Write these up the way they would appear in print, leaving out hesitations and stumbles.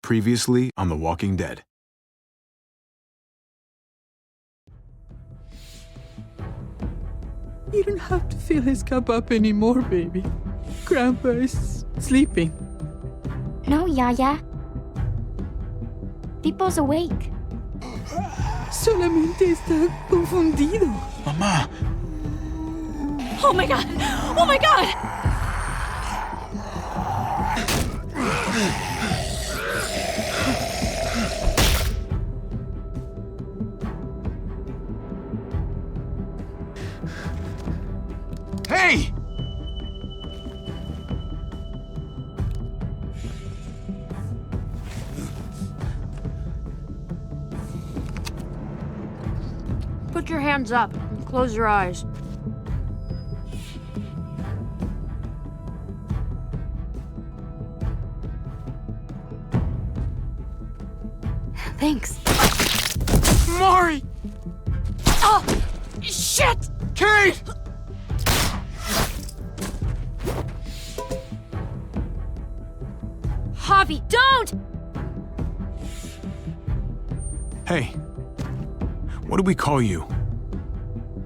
Previously on The Walking Dead. You don't have to fill his cup up anymore, baby. Grandpa is sleeping. No, Yaya. Pipo's awake. Solamente está confundido. Mamá! Oh my god! Oh my god! Hey! Put your hands up and close your eyes. Thanks. Mari! Oh! Shit! Kate! Javi, don't! Hey. What do we call you?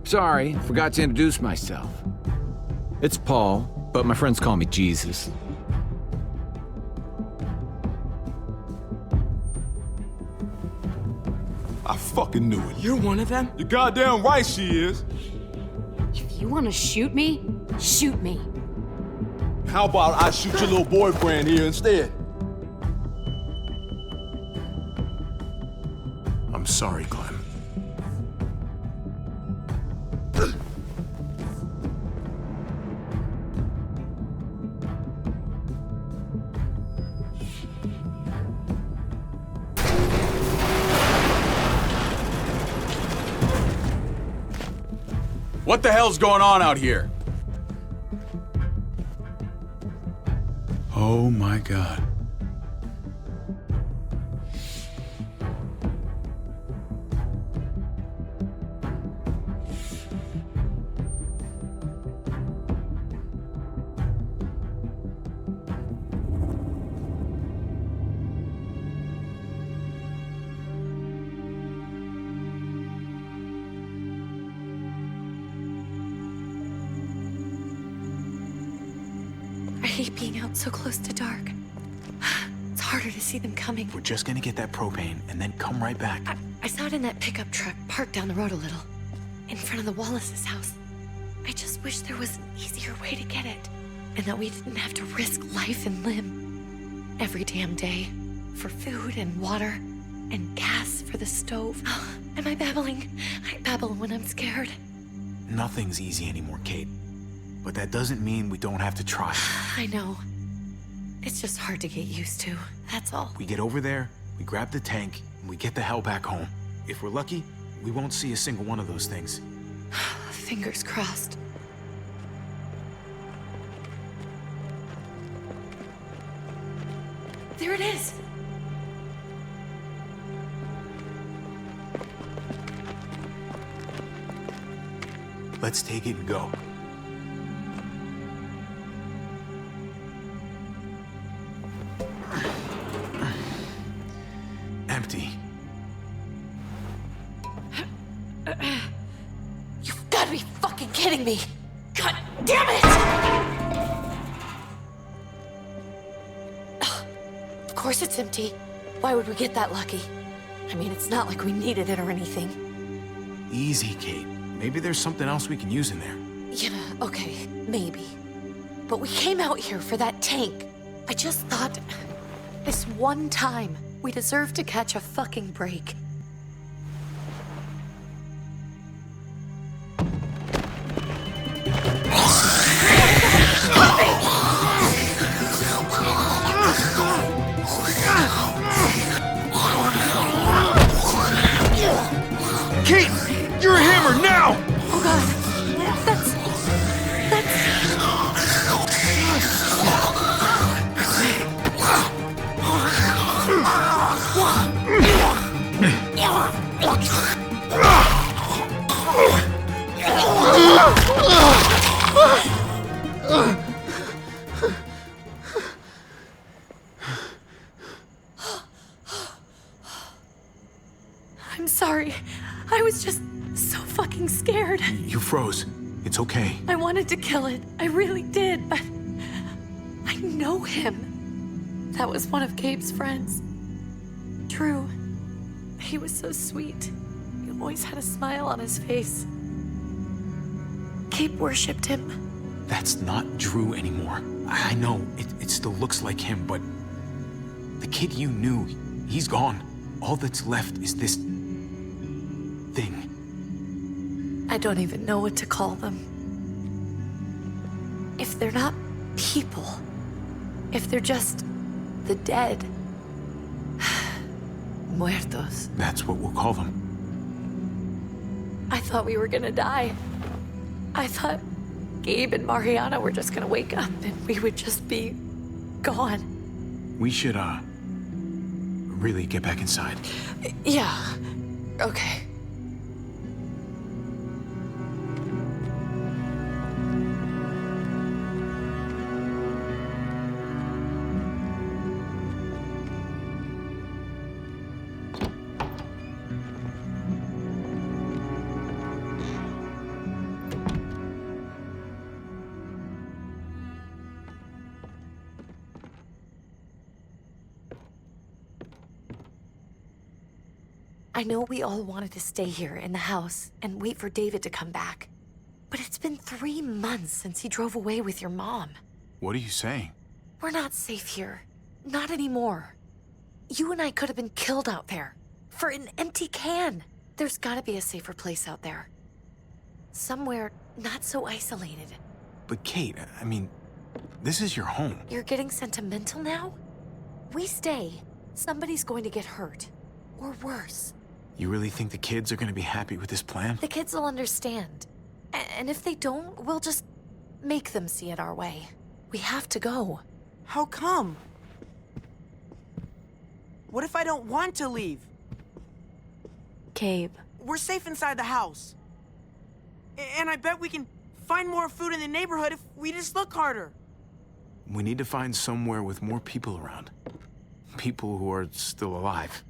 Sorry, forgot to introduce myself. It's Paul, but my friends call me Jesus. I fucking knew it. You're one of them? You're goddamn right she is. If you want to shoot me, shoot me. How about I shoot your little boyfriend here instead? I'm sorry, Clem. What the hell's going on out here? Oh my God. I hate being out so close to dark. It's harder to see them coming. We're just gonna get that propane and then come right back. I saw it in that pickup truck parked down the road a little, in front of the Wallace's house. I just wish there was an easier way to get it, and that we didn't have to risk life and limb every damn day for food and water and gas for the stove. Am I babbling? I babble when I'm scared. Nothing's easy anymore, Kate. But that doesn't mean we don't have to try. I know. It's just hard to get used to, that's all. We get over there, we grab the tank, and we get the hell back home. If we're lucky, we won't see a single one of those things. Fingers crossed. There it is! Let's take it and go. Empty. You've got to be fucking kidding me! God damn it! Of course it's empty. Why would we get that lucky? I mean, it's not like we needed it or anything. Easy, Kate. Maybe there's something else we can use in there. Yeah, okay, maybe. But we came out here for that tank. I just thought, this one time, we deserve to catch a fucking break. Kate! You're a hammer now! Oh god, that's... You froze. It's okay. I wanted to kill it. I really did, but I know him. That was one of Gabe's friends. Drew. He was so sweet. He always had a smile on his face. Gabe worshipped him. That's not Drew anymore. I know, it still looks like him, but the kid you knew, he's gone. All that's left is this thing. I don't even know what to call them. If they're not people, if they're just the dead, muertos. That's what we'll call them. I thought we were gonna die. I thought Gabe and Mariana were just gonna wake up and we would just be gone. We should, really get back inside. Yeah, okay. I know we all wanted to stay here in the house and wait for David to come back. But it's been 3 months since he drove away with your mom. What are you saying? We're not safe here. Not anymore. You and I could have been killed out there. For an empty can. There's gotta be a safer place out there. Somewhere not so isolated. But Kate, I mean, this is your home. You're getting sentimental now? We stay. Somebody's going to get hurt. Or worse. You really think the kids are gonna be happy with this plan? The kids will understand. And if they don't, we'll just make them see it our way. We have to go. How come? What if I don't want to leave? Gabe. We're safe inside the house. And I bet we can find more food in the neighborhood if we just look harder. We need to find somewhere with more people around. People who are still alive.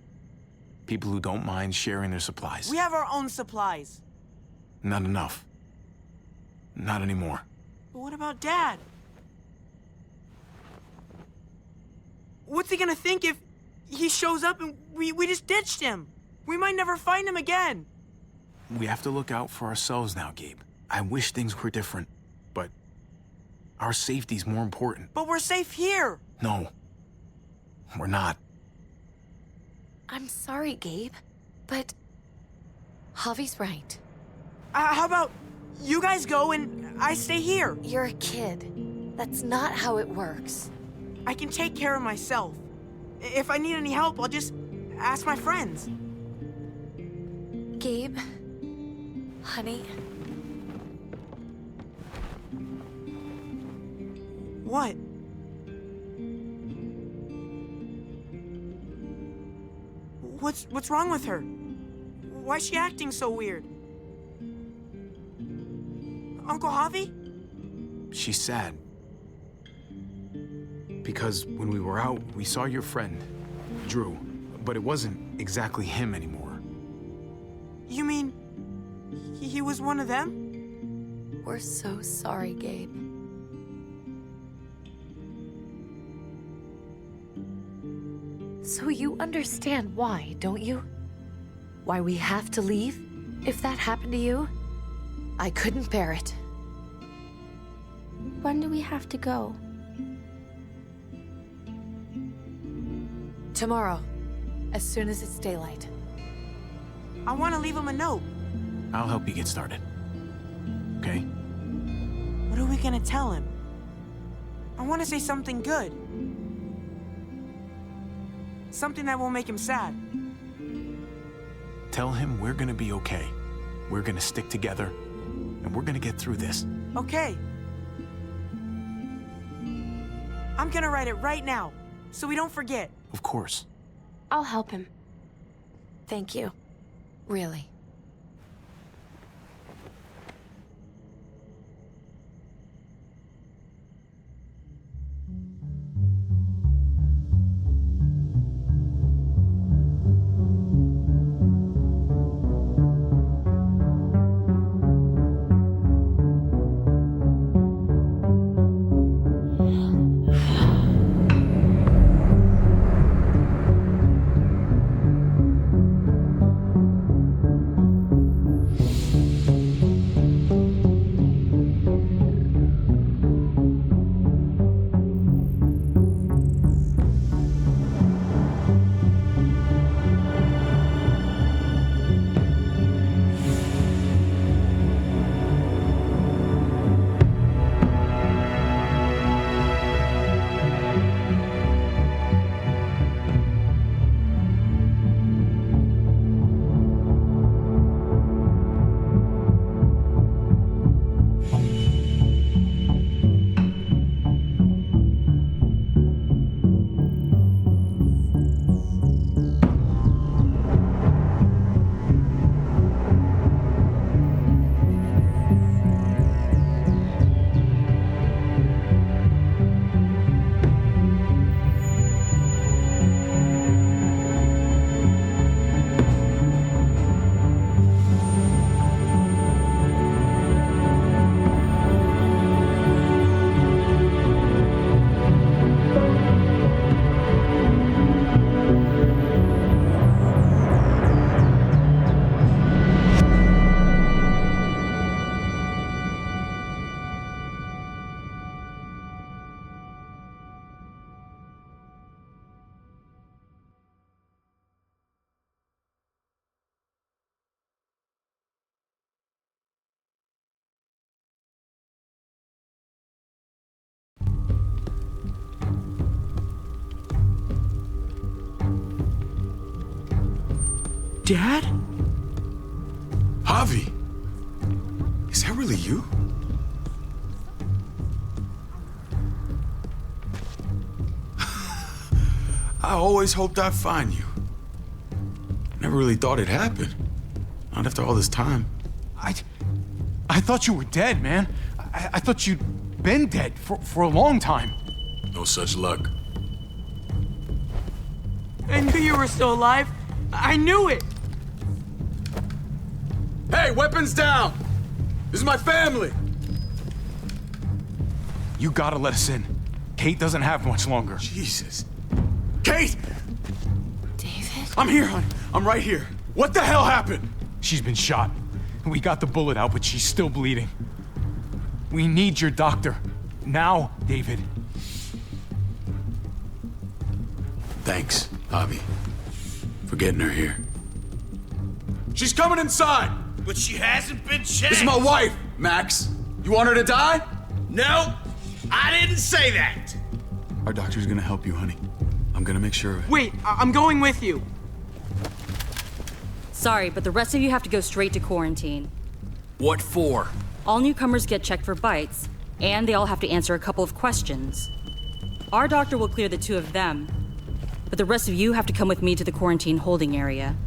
People who don't mind sharing their supplies. We have our own supplies. Not enough. Not anymore. But what about Dad? What's he gonna think if he shows up and we just ditched him? We might never find him again. We have to look out for ourselves now, Gabe. I wish things were different, but our safety's more important. But we're safe here. No, we're not. I'm sorry, Gabe, but Javi's right. How about you guys go and I stay here? You're a kid. That's not how it works. I can take care of myself. If I need any help, I'll just ask my friends. Gabe, honey, What? What's wrong with her? Why's she acting so weird? Uncle Javi? She's sad. Because when we were out, we saw your friend, Drew, but it wasn't exactly him anymore. You mean he was one of them? we're so sorry, Gabe. So you understand why, don't you? Why we have to leave? If that happened to you, I couldn't bear it. When do we have to go? Tomorrow, as soon as it's daylight. I want to leave him a note. I'll help you get started. Okay? What are we gonna tell him? I want to say something good. Something that won't make him sad. Tell him we're gonna be okay. We're gonna stick together, and we're gonna get through this. Okay. I'm gonna write it right now, so we don't forget. Of course. I'll help him. Thank you. Really. Dad? Javi, is that really you? I always hoped I'd find you. Never really thought it'd happen. Not after all this time. I thought you were dead, man. I thought you'd been dead for a long time. No such luck. I knew you were still alive. I knew it. Hey, weapons down! This is my family! You gotta let us in. Kate doesn't have much longer. Jesus. Kate! David? I'm here, hon. I'm right here. What the hell happened? She's been shot. We got the bullet out, but she's still bleeding. We need your doctor. Now, David. Thanks, Javi, for getting her here. She's coming inside! But she hasn't been checked. This is my wife, Max. You want her to die? No, I didn't say that. Our doctor's gonna help you, honey. I'm gonna make sure of it. Wait, I'm going with you. Sorry, but the rest of you have to go straight to quarantine. What for? All newcomers get checked for bites, and they all have to answer a couple of questions. Our doctor will clear the two of them, but the rest of you have to come with me to the quarantine holding area.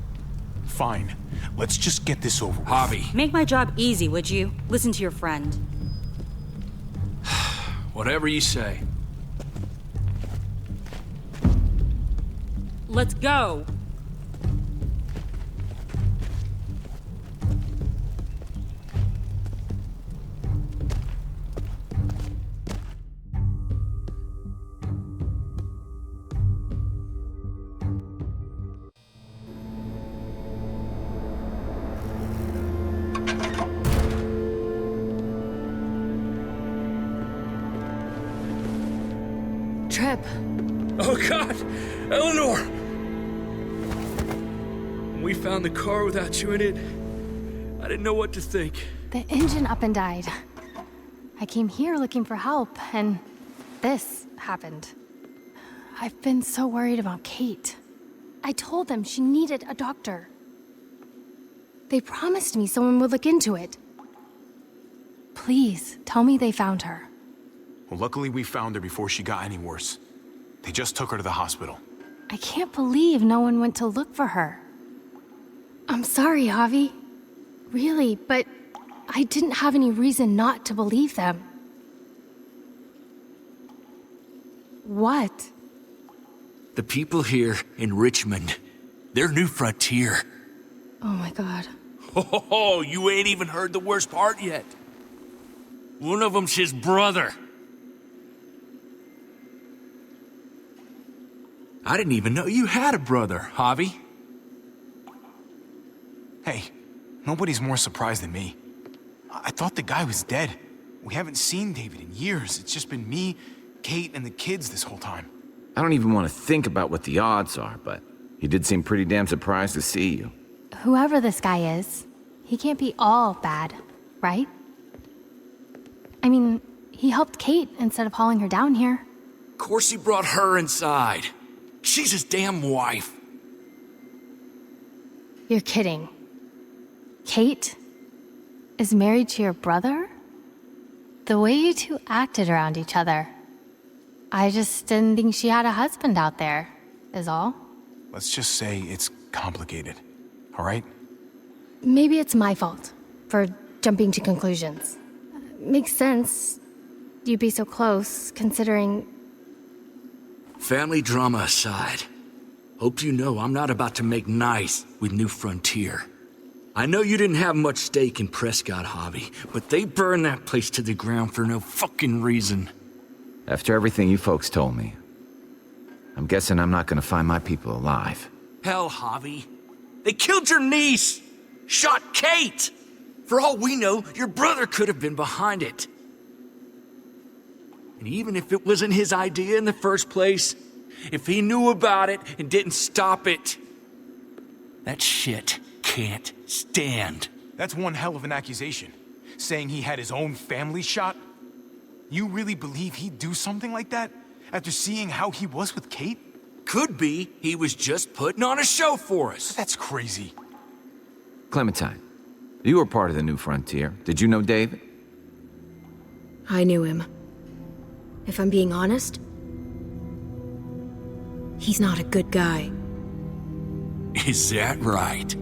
Fine. Let's just get this over with. Javi. Make my job easy, would you? Listen to your friend. Whatever you say. Let's go! Trip. Oh, God! Eleanor! When we found the car without you in it, I didn't know what to think. The engine up and died. I came here looking for help, and this happened. I've been so worried about Kate. I told them she needed a doctor. They promised me someone would look into it. Please, tell me they found her. Well, luckily we found her before she got any worse. They just took her to the hospital. I can't believe no one went to look for her. I'm sorry, Javi. Really, but I didn't have any reason not to believe them. What? The people here in Richmond, their new frontier. Oh my God. Oh, you ain't even heard the worst part yet. One of them's his brother. I didn't even know you had a brother, Javi. Hey, nobody's more surprised than me. I thought the guy was dead. We haven't seen David in years. It's just been me, Kate, and the kids this whole time. I don't even want to think about what the odds are, but he did seem pretty damn surprised to see you. Whoever this guy is, he can't be all bad, right? I mean, he helped Kate instead of hauling her down here. Of course he brought her inside. She's his damn wife. You're kidding. Kate is married to your brother? The way you two acted around each other. I just didn't think she had a husband out there, is all. Let's just say it's complicated, all right? Maybe it's my fault for jumping to conclusions. Makes sense. You'd be so close, considering... Family drama aside, hope you know I'm not about to make nice with New Frontier. I know you didn't have much stake in Prescott, Javi, but they burned that place to the ground for no fucking reason. After everything you folks told me, I'm guessing I'm not gonna find my people alive. Hell, Javi. They killed your niece! Shot Kate! For all we know, your brother could have been behind it. And even if it wasn't his idea in the first place, if he knew about it and didn't stop it, that shit can't stand. That's one hell of an accusation. Saying he had his own family shot? You really believe he'd do something like that? After seeing how he was with Kate? Could be he was just putting on a show for us. That's crazy. Clementine, you were part of the New Frontier. Did you know David? I knew him. If I'm being honest, he's not a good guy. Is that right?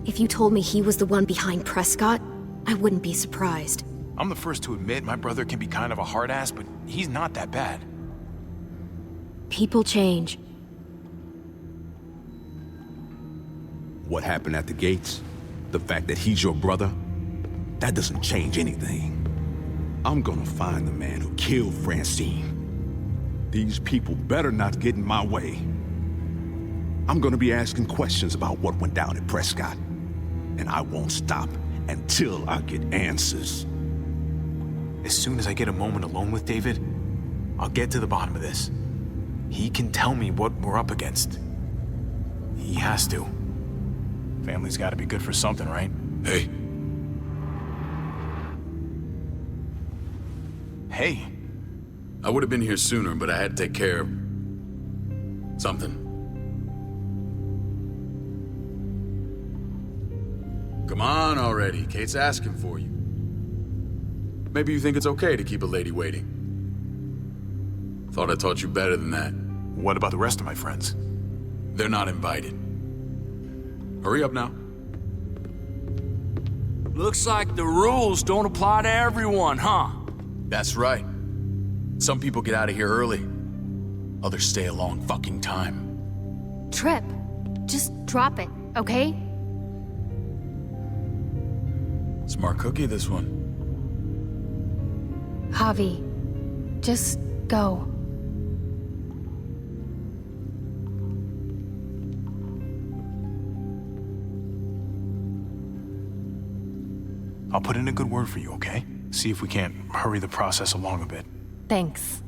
If you told me he was the one behind Prescott, I wouldn't be surprised. I'm the first to admit my brother can be kind of a hard ass, but he's not that bad. People change. What happened at the gates? The fact that he's your brother? That doesn't change anything. I'm gonna find the man who killed Francine. These people better not get in my way. I'm gonna be asking questions about what went down at Prescott. And I won't stop until I get answers. As soon as I get a moment alone with David, I'll get to the bottom of this. He can tell me what we're up against. He has to. Family's gotta be good for something, right? Hey. Hey. I would have been here sooner, but I had to take care of something. Come on already. Kate's asking for you. Maybe you think it's okay to keep a lady waiting. Thought I taught you better than that. What about the rest of my friends? They're not invited. Hurry up now. Looks like the rules don't apply to everyone, huh? That's right. Some people get out of here early. Others stay a long fucking time. Trip, just drop it, okay? Smart cookie, this one. Javi, just go. I'll put in a good word for you, okay? See if we can't hurry the process along a bit. Thanks.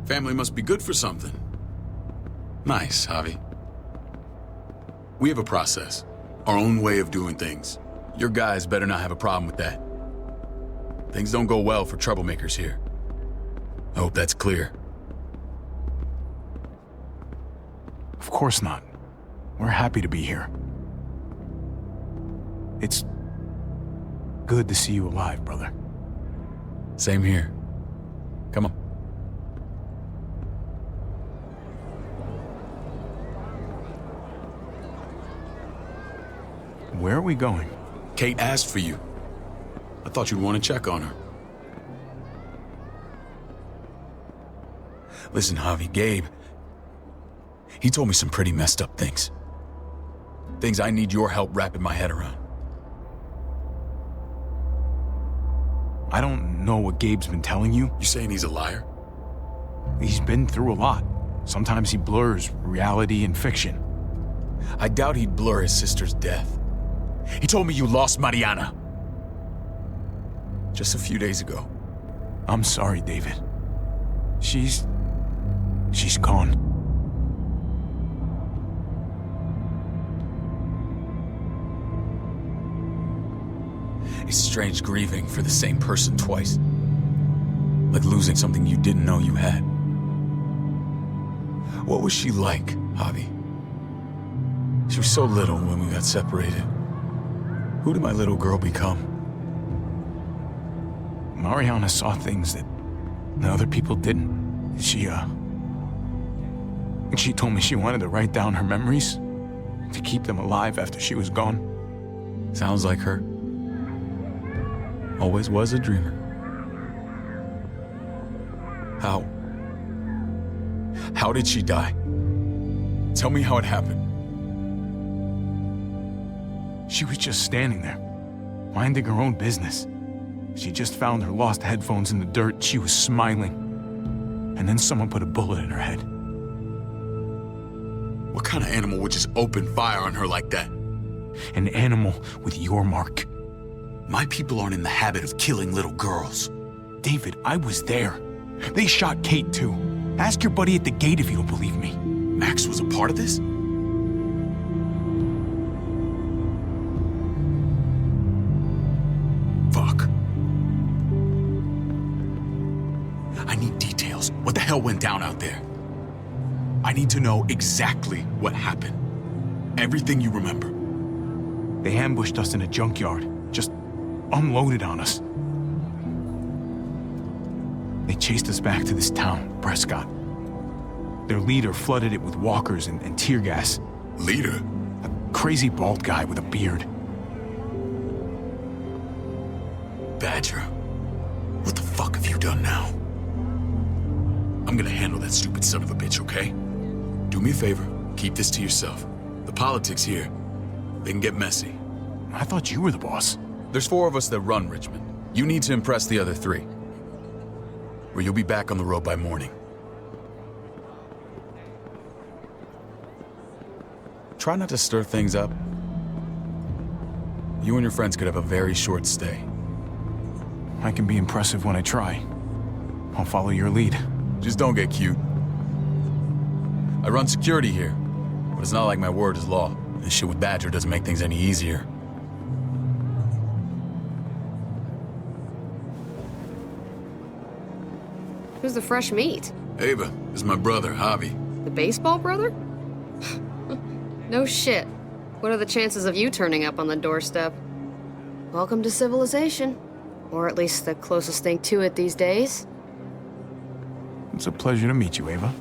Family must be good for something. Nice, Javi. We have a process, our own way of doing things. Your guys better not have a problem with that. Things don't go well for troublemakers here. I hope that's clear. Of course not. We're happy to be here. It's good to see you alive, brother. Same here. Come on. Where are we going? Kate asked for you. I thought you'd want to check on her. Listen, Javi, Gabe, he told me some pretty messed up things. Things I need your help wrapping my head around. I don't know what Gabe's been telling you. You saying he's a liar? He's been through a lot. Sometimes he blurs reality and fiction. I doubt he'd blur his sister's death. He told me you lost Mariana. Just a few days ago. I'm sorry, David. She's gone. It's strange grieving for the same person twice. Like losing something you didn't know you had. What was she like, Javi? She was so little when we got separated. Who did my little girl become? Mariana saw things that other people didn't. She told me she wanted to write down her memories to keep them alive after she was gone. Sounds like her. Always was a dreamer. How? How did she die? Tell me how it happened. She was just standing there, minding her own business. She just found her lost headphones in the dirt. She was smiling. and then someone put a bullet in her head. What kind of animal would just open fire on her like that? An animal with your mark. My people aren't in the habit of killing little girls. David, I was there. They shot Kate too. Ask your buddy at the gate if you don't believe me. Max was a part of this? Fuck. I need details. What the hell went down out there? I need to know exactly what happened. Everything you remember. They ambushed us in a junkyard. Just unloaded on us. They chased us back to this town, Prescott. Their leader flooded it with walkers and tear gas. Leader? A crazy bald guy with a beard. Badger, what the fuck have you done now? I'm gonna handle that stupid son of a bitch, okay? Do me a favor, keep this to yourself. The politics here, they can get messy. I thought you were the boss. There's 4 of us that run Richmond. You need to impress the other 3. Or you'll be back on the road by morning. Try not to stir things up. You and your friends could have a very short stay. I can be impressive when I try. I'll follow your lead. Just don't get cute. I run security here, but it's not like my word is law. This shit with Badger doesn't make things any easier. Who's the fresh meat? Ava, this is my brother, Javi. The baseball brother? No shit. What are the chances of you turning up on the doorstep? Welcome to civilization. Or at least the closest thing to it these days. It's a pleasure to meet you, Ava.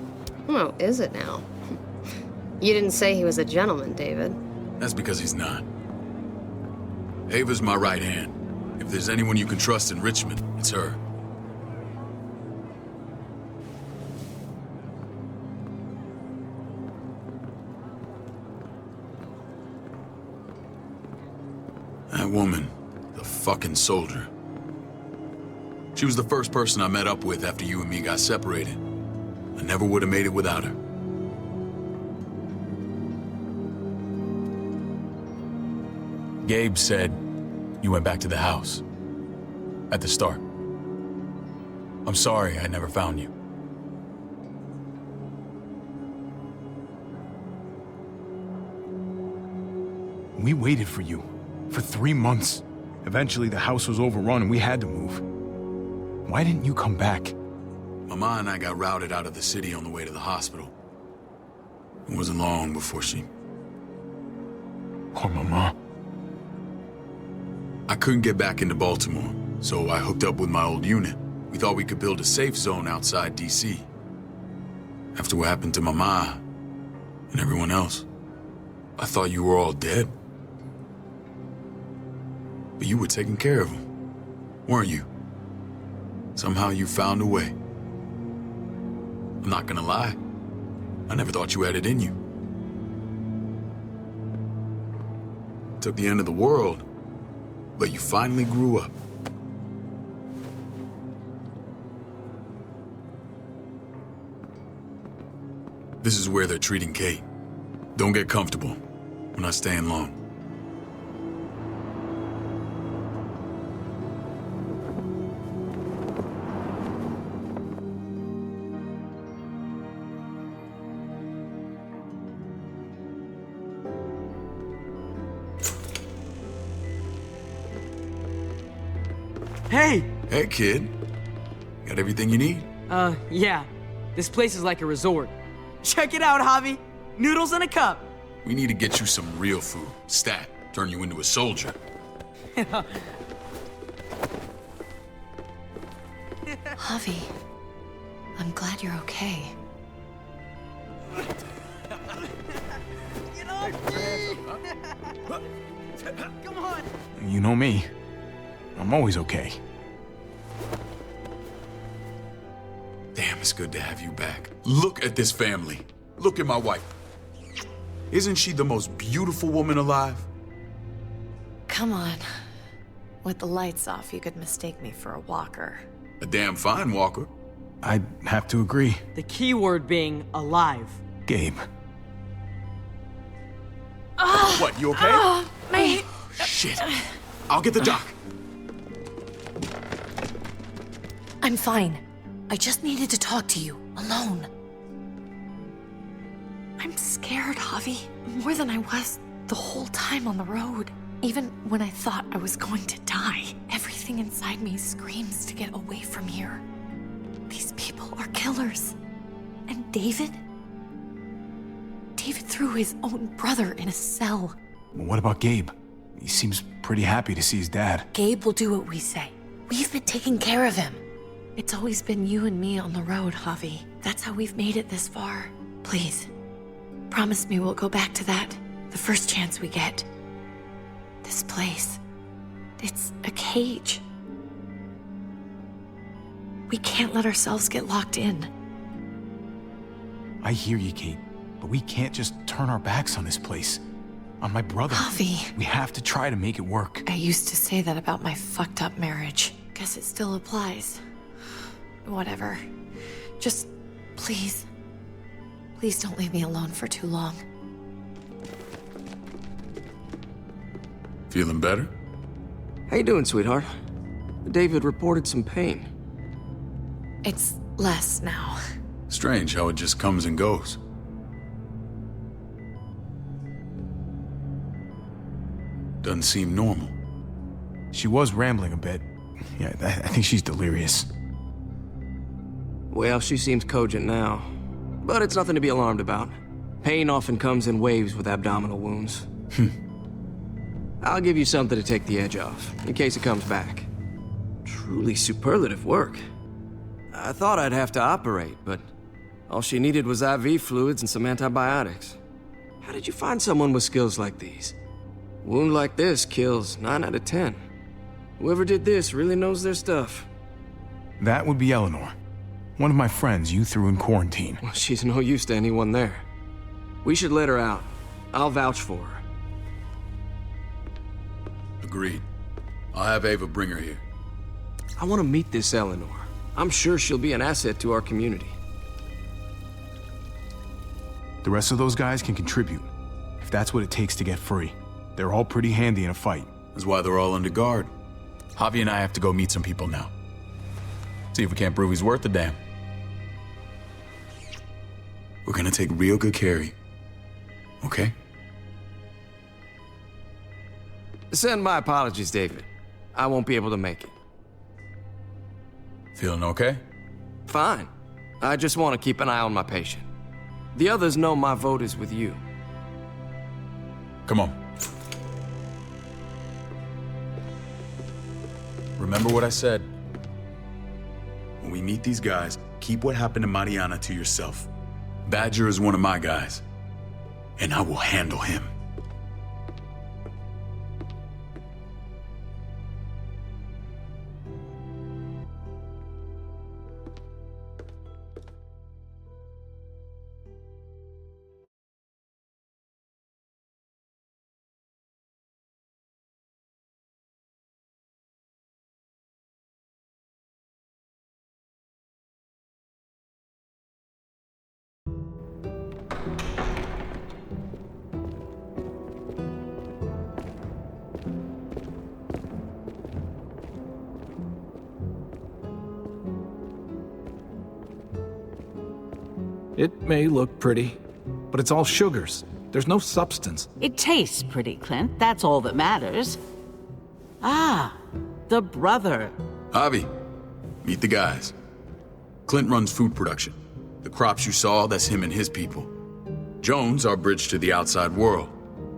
Oh, is it now? You didn't say he was a gentleman, David. That's because he's not. Ava's my right hand. If there's anyone you can trust in Richmond, it's her. That woman, the fucking soldier. She was the first person I met up with after you and me got separated. I never would have made it without her. Gabe said you went back to the house. At the start. I'm sorry I never found you. We waited for you. For 3 months. Eventually the house was overrun and we had to move. Why didn't you come back? Mama and I got routed out of the city on the way to the hospital. It wasn't long before she... Poor Mama. I couldn't get back into Baltimore, so I hooked up with my old unit. We thought we could build a safe zone outside D.C. After what happened to Mama and everyone else, I thought you were all dead. But you were taking care of them, weren't you? Somehow you found a way. I'm not gonna lie. I never thought you had it in you. It took the end of the world, but you finally grew up. This is where they're treating Kate. Don't get comfortable. We're not staying long. Hey! Hey, kid. Got everything you need? Yeah. This place is like a resort. Check it out, Javi. Noodles in a cup. We need to get you some real food. Stat. Turn you into a soldier. Javi, I'm glad you're okay. Get off me! Come on! You know me. I'm always okay. Damn, it's good to have you back. Look at this family. Look at my wife. Isn't she the most beautiful woman alive? Come on. With the lights off, you could mistake me for a walker. A damn fine walker. I'd have to agree. The key word being alive. Gabe. What, you okay? My... Shit. I'll get the doc. I'm fine. I just needed to talk to you, alone. I'm scared, Javi. More than I was the whole time on the road. Even when I thought I was going to die, everything inside me screams to get away from here. These people are killers. And David? David threw his own brother in a cell. What about Gabe? He seems pretty happy to see his dad. Gabe will do what we say. We've been taking care of him. It's always been you and me on the road, Javi. That's how we've made it this far. Please, promise me we'll go back to that the first chance we get. This place, it's a cage. We can't let ourselves get locked in. I hear you, Kate, but we can't just turn our backs on this place. On my brother. Javi. We have to try to make it work. I used to say that about my fucked up marriage. Guess it still applies. Whatever. Just, please. Please don't leave me alone for too long. Feeling better? How you doing, sweetheart? David reported some pain. It's less now. Strange how it just comes and goes. Doesn't seem normal. She was rambling a bit. Yeah, I think she's delirious. Well, she seems cogent now. But it's nothing to be alarmed about. Pain often comes in waves with abdominal wounds. I'll give you something to take the edge off, in case it comes back. Truly superlative work. I thought I'd have to operate, but all she needed was IV fluids and some antibiotics. How did you find someone with skills like these? A wound like this kills 9 out of 10. Whoever did this really knows their stuff. That would be Eleanor. One of my friends you threw in quarantine. Well, she's no use to anyone there. We should let her out. I'll vouch for her. Agreed. I'll have Ava bring her here. I want to meet this Eleanor. I'm sure she'll be an asset to our community. The rest of those guys can contribute, if that's what it takes to get free. They're all pretty handy in a fight. That's why they're all under guard. Javi and I have to go meet some people now. See if we can't prove he's worth a damn. We're gonna take real good care of you. Okay? Send my apologies, David. I won't be able to make it. Feeling okay? Fine. I just want to keep an eye on my patient. The others know my vote is with you. Come on. Remember what I said. When we meet these guys, keep what happened to Mariana to yourself. Badger is one of my guys, and I will handle him. It may look pretty, but it's all sugars. There's no substance. It tastes pretty, Clint. That's all that matters. Ah, the brother. Javi, meet the guys. Clint runs food production. The crops you saw, that's him and his people. Jones, our bridge to the outside world.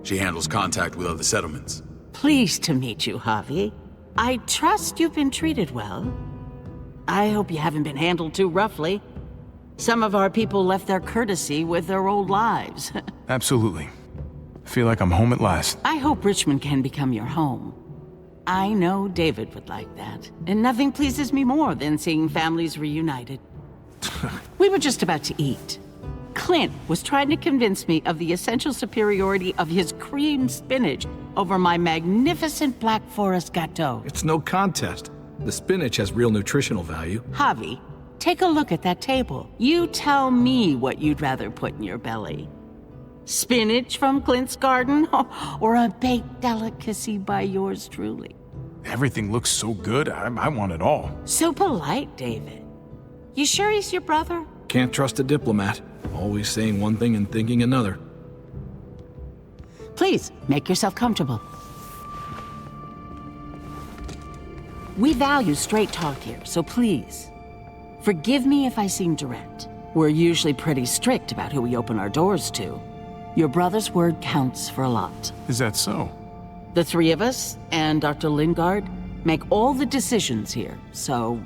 She handles contact with other settlements. Pleased to meet you, Javi. I trust you've been treated well. I hope you haven't been handled too roughly. Some of our people left their courtesy with their old lives. Absolutely. I feel like I'm home at last. I hope Richmond can become your home. I know David would like that, and nothing pleases me more than seeing families reunited. We were just about to eat. Clint was trying to convince me of the essential superiority of his cream spinach over my magnificent Black Forest gâteau. It's no contest. The spinach has real nutritional value. Javi, Take a look at that table. You tell me what you'd rather put in your belly. Spinach from Clint's garden, or a baked delicacy by yours truly? Everything looks so good, I want it all. So polite, David. You sure he's your brother? Can't trust a diplomat. Always saying one thing and thinking another. Please, make yourself comfortable. We value straight talk here, so please, forgive me if I seem direct. We're usually pretty strict about who we open our doors to. Your brother's word counts for a lot. Is that so? The three of us and Dr. Lingard make all the decisions here, so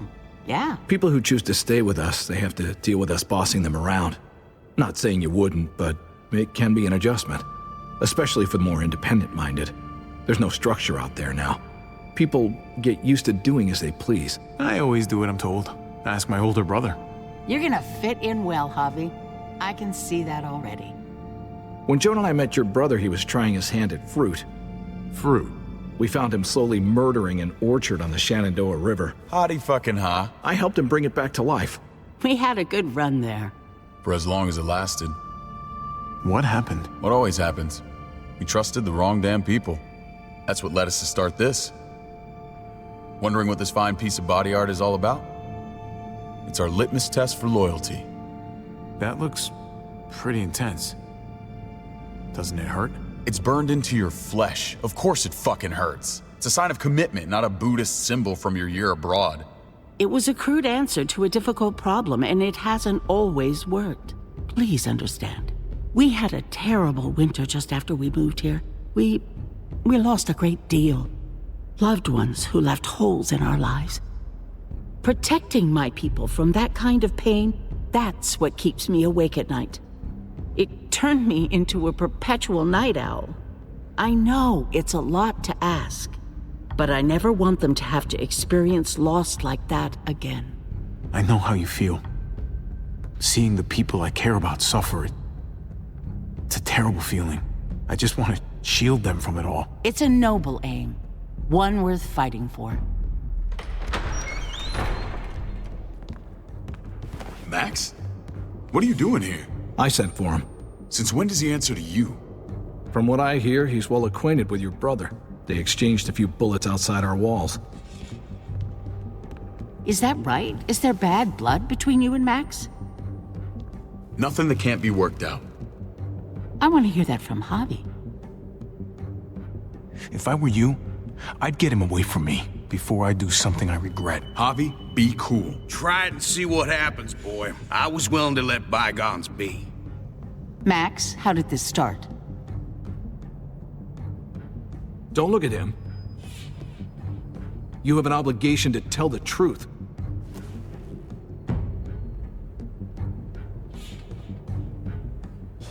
yeah. People who choose to stay with us, they have to deal with us bossing them around. Not saying you wouldn't, but it can be an adjustment. Especially for the more independent-minded. There's no structure out there now. People get used to doing as they please. I always do what I'm told. Ask my older brother. You're gonna fit in well, Javi. I can see that already. When Joan and I met your brother, he was trying his hand at fruit. Fruit? We found him slowly murdering an orchard on the Shenandoah River. Howdy fucking ha. I helped him bring it back to life. We had a good run there. For as long as it lasted. What happened? What always happens. We trusted the wrong damn people. That's what led us to start this. Wondering what this fine piece of body art is all about? It's our litmus test for loyalty. That looks pretty intense. Doesn't it hurt? It's burned into your flesh. Of course it fucking hurts. It's a sign of commitment, not a Buddhist symbol from your year abroad. It was a crude answer to a difficult problem, and it hasn't always worked. Please understand. We had a terrible winter just after we moved here. We lost a great deal. Loved ones who left holes in our lives. Protecting my people from that kind of pain, that's what keeps me awake at night. It turned me into a perpetual night owl. I know it's a lot to ask, but I never want them to have to experience loss like that again. I know how you feel. Seeing the people I care about suffer, it's a terrible feeling. I just want to shield them from it all. It's a noble aim, one worth fighting for. Max? What are you doing here? I sent for him. Since when does he answer to you? From what I hear, he's well acquainted with your brother. They exchanged a few bullets outside our walls. Is that right? Is there bad blood between you and Max? Nothing that can't be worked out. I want to hear that from Javi. If I were you, I'd get him away from me before I do something I regret. Javi, be cool. Try it and see what happens, boy. I was willing to let bygones be. Max, how did this start? Don't look at him. You have an obligation to tell the truth.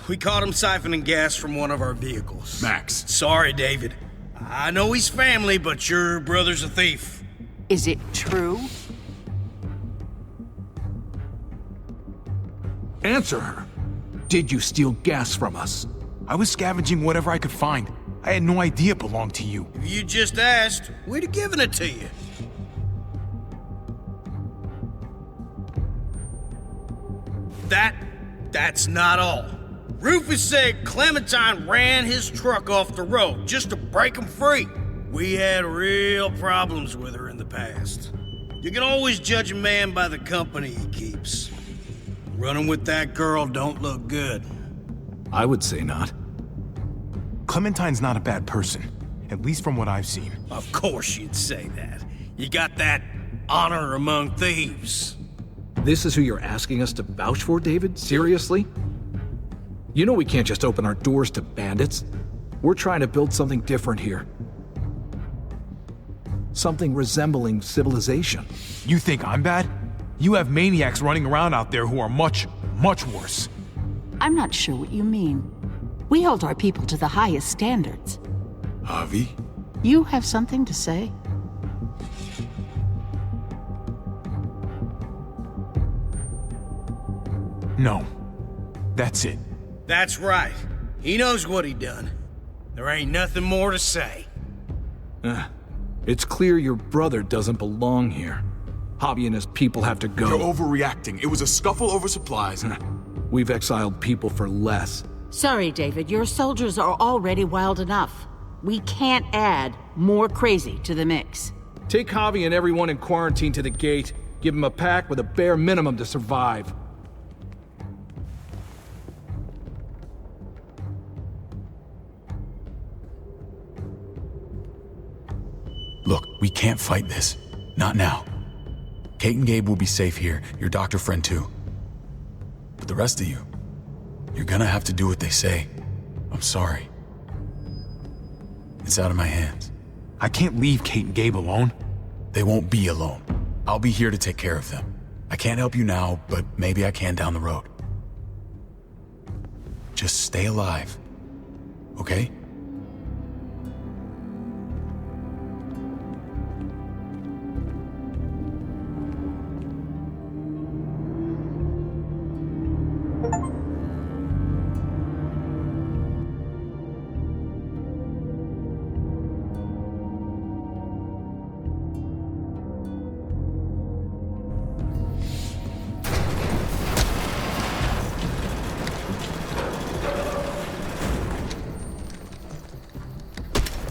We caught him siphoning gas from one of our vehicles. Max. Sorry, David. I know he's family, but your brother's a thief. Is it true? Answer her. Did you steal gas from us? I was scavenging whatever I could find. I had no idea it belonged to you. If you just asked, we'd have given it to you. That's not all. Rufus said Clementine ran his truck off the road just to break him free. We had real problems with her in the past. You can always judge a man by the company he keeps. Running with that girl don't look good. I would say not. Clementine's not a bad person, at least from what I've seen. Of course you'd say that. You got that honor among thieves. This is who you're asking us to vouch for, David? Seriously? You know we can't just open our doors to bandits. We're trying to build something different here. Something resembling civilization. You think I'm bad? You have maniacs running around out there who are much, much worse. I'm not sure what you mean. We hold our people to the highest standards. Javi? You have something to say? No. That's it. That's right. He knows what he done. There ain't nothing more to say. It's clear your brother doesn't belong here. Javi and his people have to go. You're overreacting. It was a scuffle over supplies. We've exiled people for less. Sorry, David. Your soldiers are already wild enough. We can't add more crazy to the mix. Take Javi and everyone in quarantine to the gate. Give them a pack with a bare minimum to survive. Look, we can't fight this. Not now. Kate and Gabe will be safe here, your doctor friend too. But the rest of you, you're gonna have to do what they say. I'm sorry. It's out of my hands. I can't leave Kate and Gabe alone. They won't be alone. I'll be here to take care of them. I can't help you now, but maybe I can down the road. Just stay alive, okay?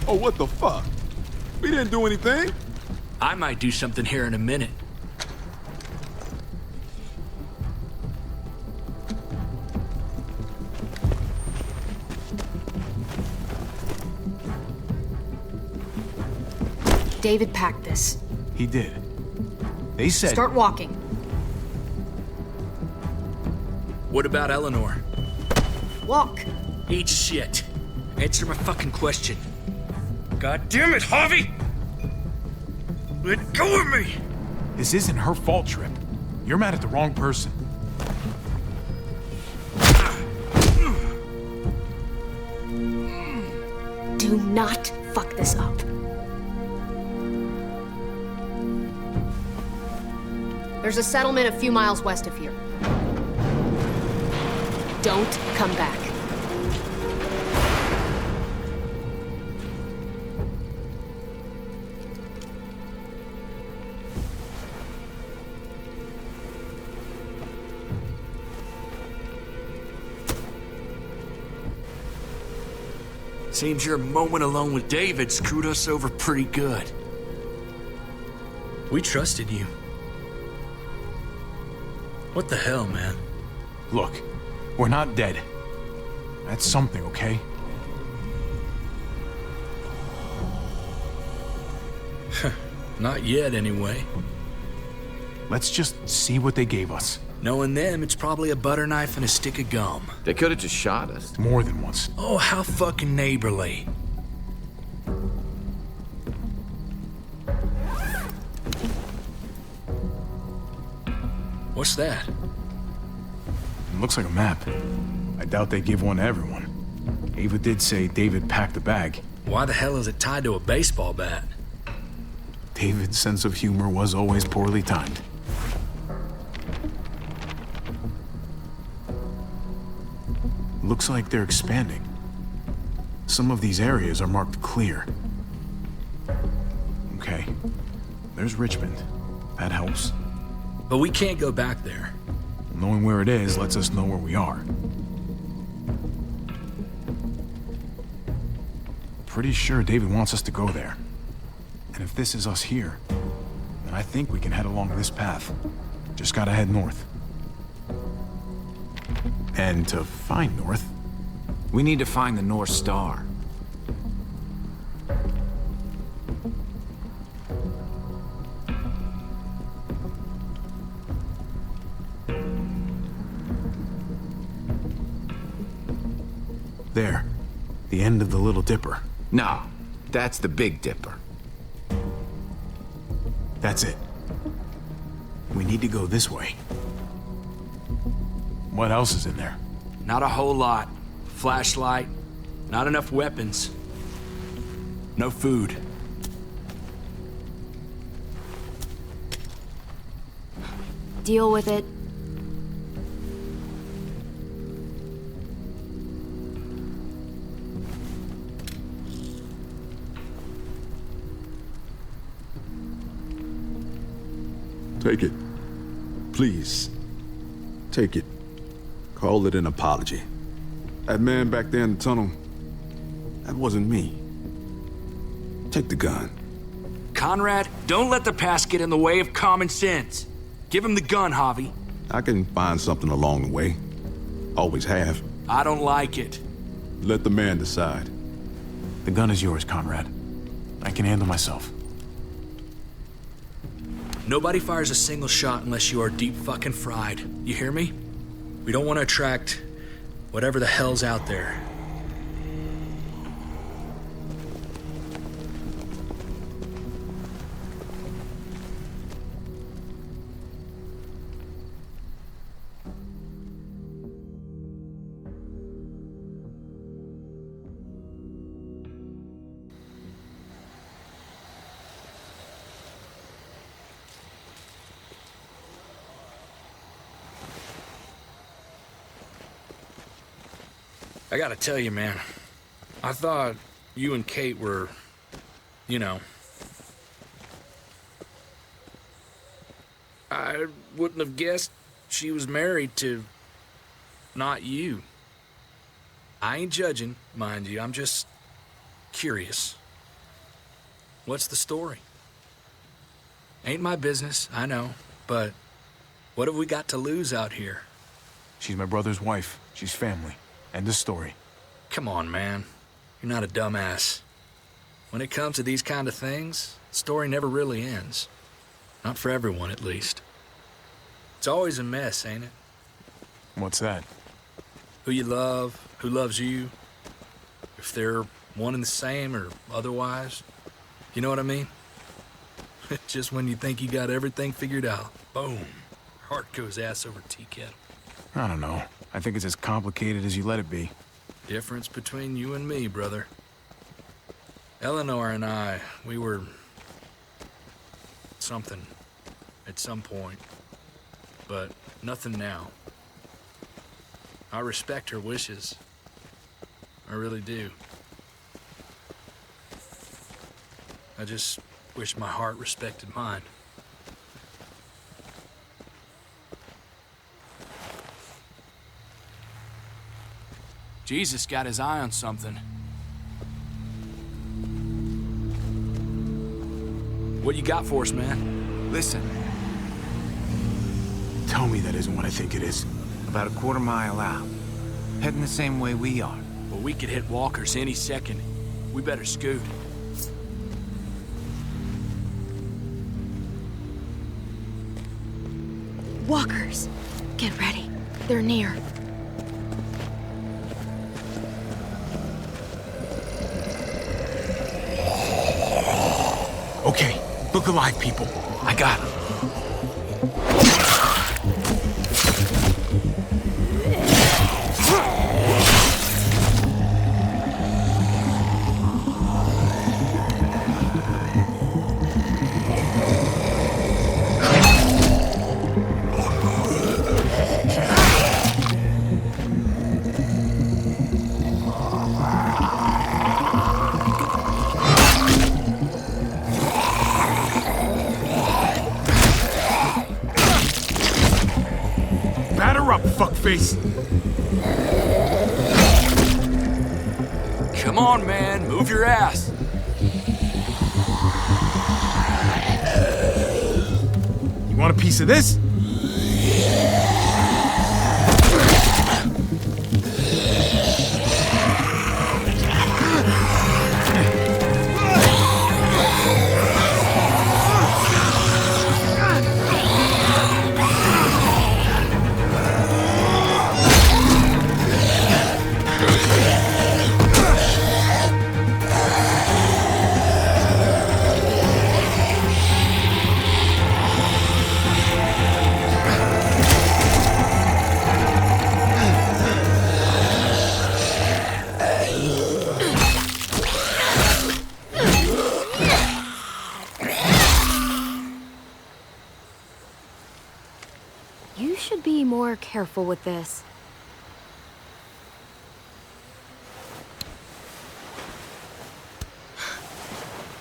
Oh, what the fuck? We didn't do anything. I might do something here in a minute. David packed this. He did. They said... Start walking. What about Eleanor? Walk. Eat shit. Answer my fucking question. God damn it, Javi! Let go of me! This isn't her fault, Trip. You're mad at the wrong person. Do not fuck this up. There's a settlement a few miles west of here. Don't come back. Seems your moment alone with David screwed us over pretty good. We trusted you. What the hell, man? Look, we're not dead. That's something, okay? Not yet, anyway. Let's just see what they gave us. Knowing them, it's probably a butter knife and a stick of gum. They could have just shot us. More than once. Oh, how fucking neighborly. What's that? It looks like a map. I doubt they give one to everyone. Ava did say David packed the bag. Why the hell is it tied to a baseball bat? David's sense of humor was always poorly timed. Looks like they're expanding. Some of these areas are marked clear. Okay. There's Richmond. That helps. But we can't go back there. Knowing where it is lets us know where we are. Pretty sure David wants us to go there. And if this is us here, then I think we can head along this path. Just gotta head north. And to find north... We need to find the North Star. There. The end of the Little Dipper. No, that's the Big Dipper. That's it. We need to go this way. What else is in there? Not a whole lot. Flashlight, not enough weapons. No food. Deal with it. Take it. Please. Take it. Call it an apology. That man back there in the tunnel, that wasn't me. Take the gun. Conrad, don't let the past get in the way of common sense. Give him the gun, Javi. I can find something along the way. Always have. I don't like it. Let the man decide. The gun is yours, Conrad. I can handle myself. Nobody fires a single shot unless you are deep fucking fried. You hear me? We don't want to attract whatever the hell's out there. I gotta tell you, man, I thought you and Kate were, you know... I wouldn't have guessed she was married to... not you. I ain't judging, mind you, I'm just curious. What's the story? Ain't my business, I know, but what have we got to lose out here? She's my brother's wife. She's family. End of story. Come on, man. You're not a dumbass. When it comes to these kind of things, the story never really ends. Not for everyone, at least. It's always a mess, ain't it? What's that? Who you love, who loves you, if they're one and the same or otherwise. You know what I mean? Just when you think you got everything figured out, boom, heart goes ass over tea kettle. I don't know. I think it's as complicated as you let it be. Difference between you and me, brother. Eleanor and I, we were... something at some point, but nothing now. I respect her wishes. I really do. I just wish my heart respected mine. Jesus got his eye on something. What you got for us, man? Listen. Tell me that isn't what I think it is. About a quarter-mile out. Heading the same way we are. Well, we could hit walkers any second. We better scoot. Walkers! Get ready. They're near. Okay, look alive, people. I got him. Fuckface. Come on, man. Move your ass. You want a piece of this? You should be more careful with this.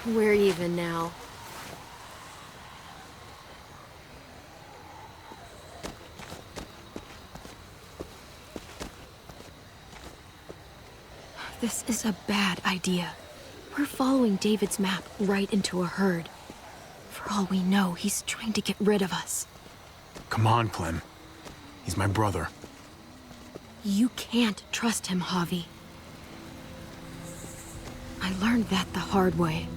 We're even now. This is a bad idea. We're following David's map right into a herd. For all we know, he's trying to get rid of us. Come on, Clem. He's my brother. You can't trust him, Javi. I learned that the hard way.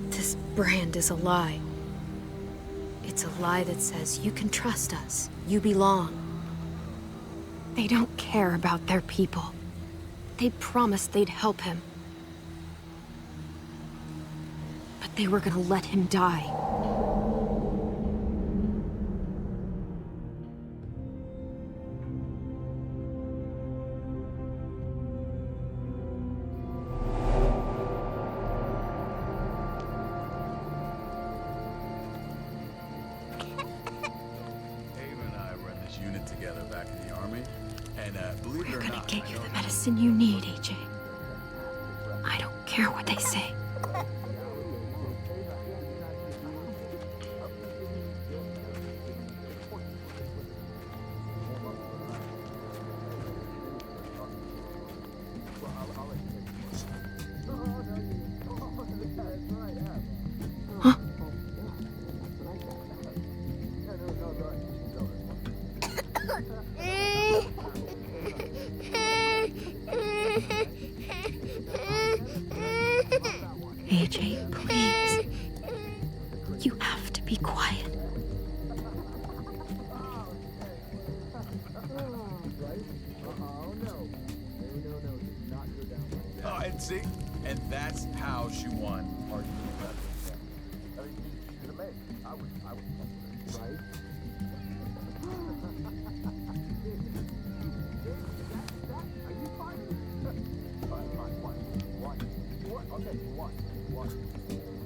This brand is a lie. It's a lie that says you can trust us, you belong. They don't care about their people. They promised they'd help him. But they were gonna let him die. Together back in the army, and believe it or We're gonna not, get you the medicine you need, AJ. I don't care what they say. AJ, please. You have to be quiet. Oh, and see, and that's how she won.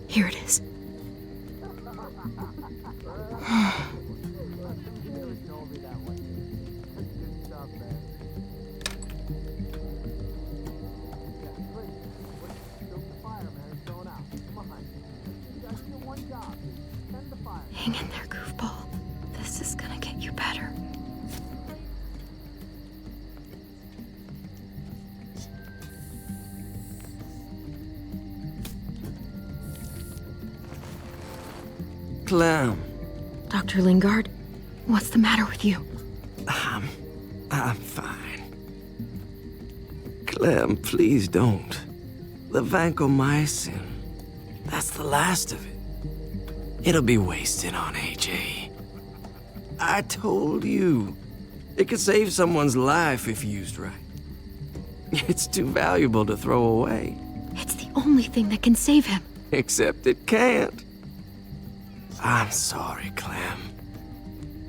Here it is. Hang in there, goofball. This is gonna get you better. Clem. Dr. Lingard, what's the matter with you? I'm fine. Clem, please don't. The vancomycin, that's the last of it. It'll be wasted on AJ. I told you, it could save someone's life if used right. It's too valuable to throw away. It's the only thing that can save him. Except it can't. I'm sorry, Clem.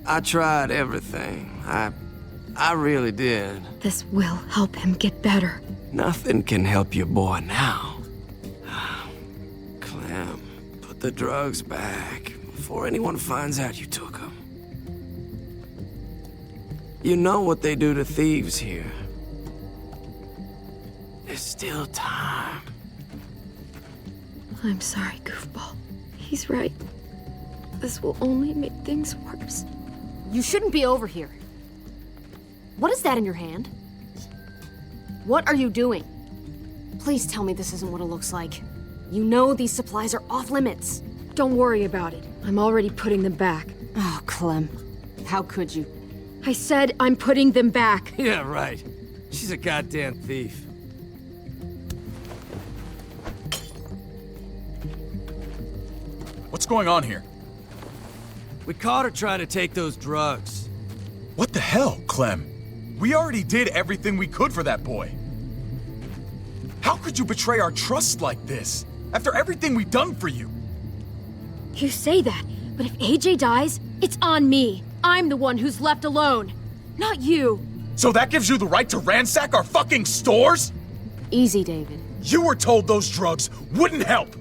I tried everything. I really did. This will help him get better. Nothing can help your boy now. Clem, put the drugs back before anyone finds out you took them. You know what they do to thieves here. There's still time. I'm sorry, goofball. He's right. This will only make things worse. You shouldn't be over here. What is that in your hand? What are you doing? Please tell me this isn't what it looks like. You know these supplies are off limits. Don't worry about it. I'm already putting them back. Oh, Clem. How could you? I said I'm putting them back. Yeah, right. She's a goddamn thief. What's going on here? We caught her trying to take those drugs. What the hell, Clem? We already did everything we could for that boy. How could you betray our trust like this, after everything we've done for you? You say that, but if AJ dies, it's on me. I'm the one who's left alone, not you. So that gives you the right to ransack our fucking stores? Easy, David. You were told those drugs wouldn't help.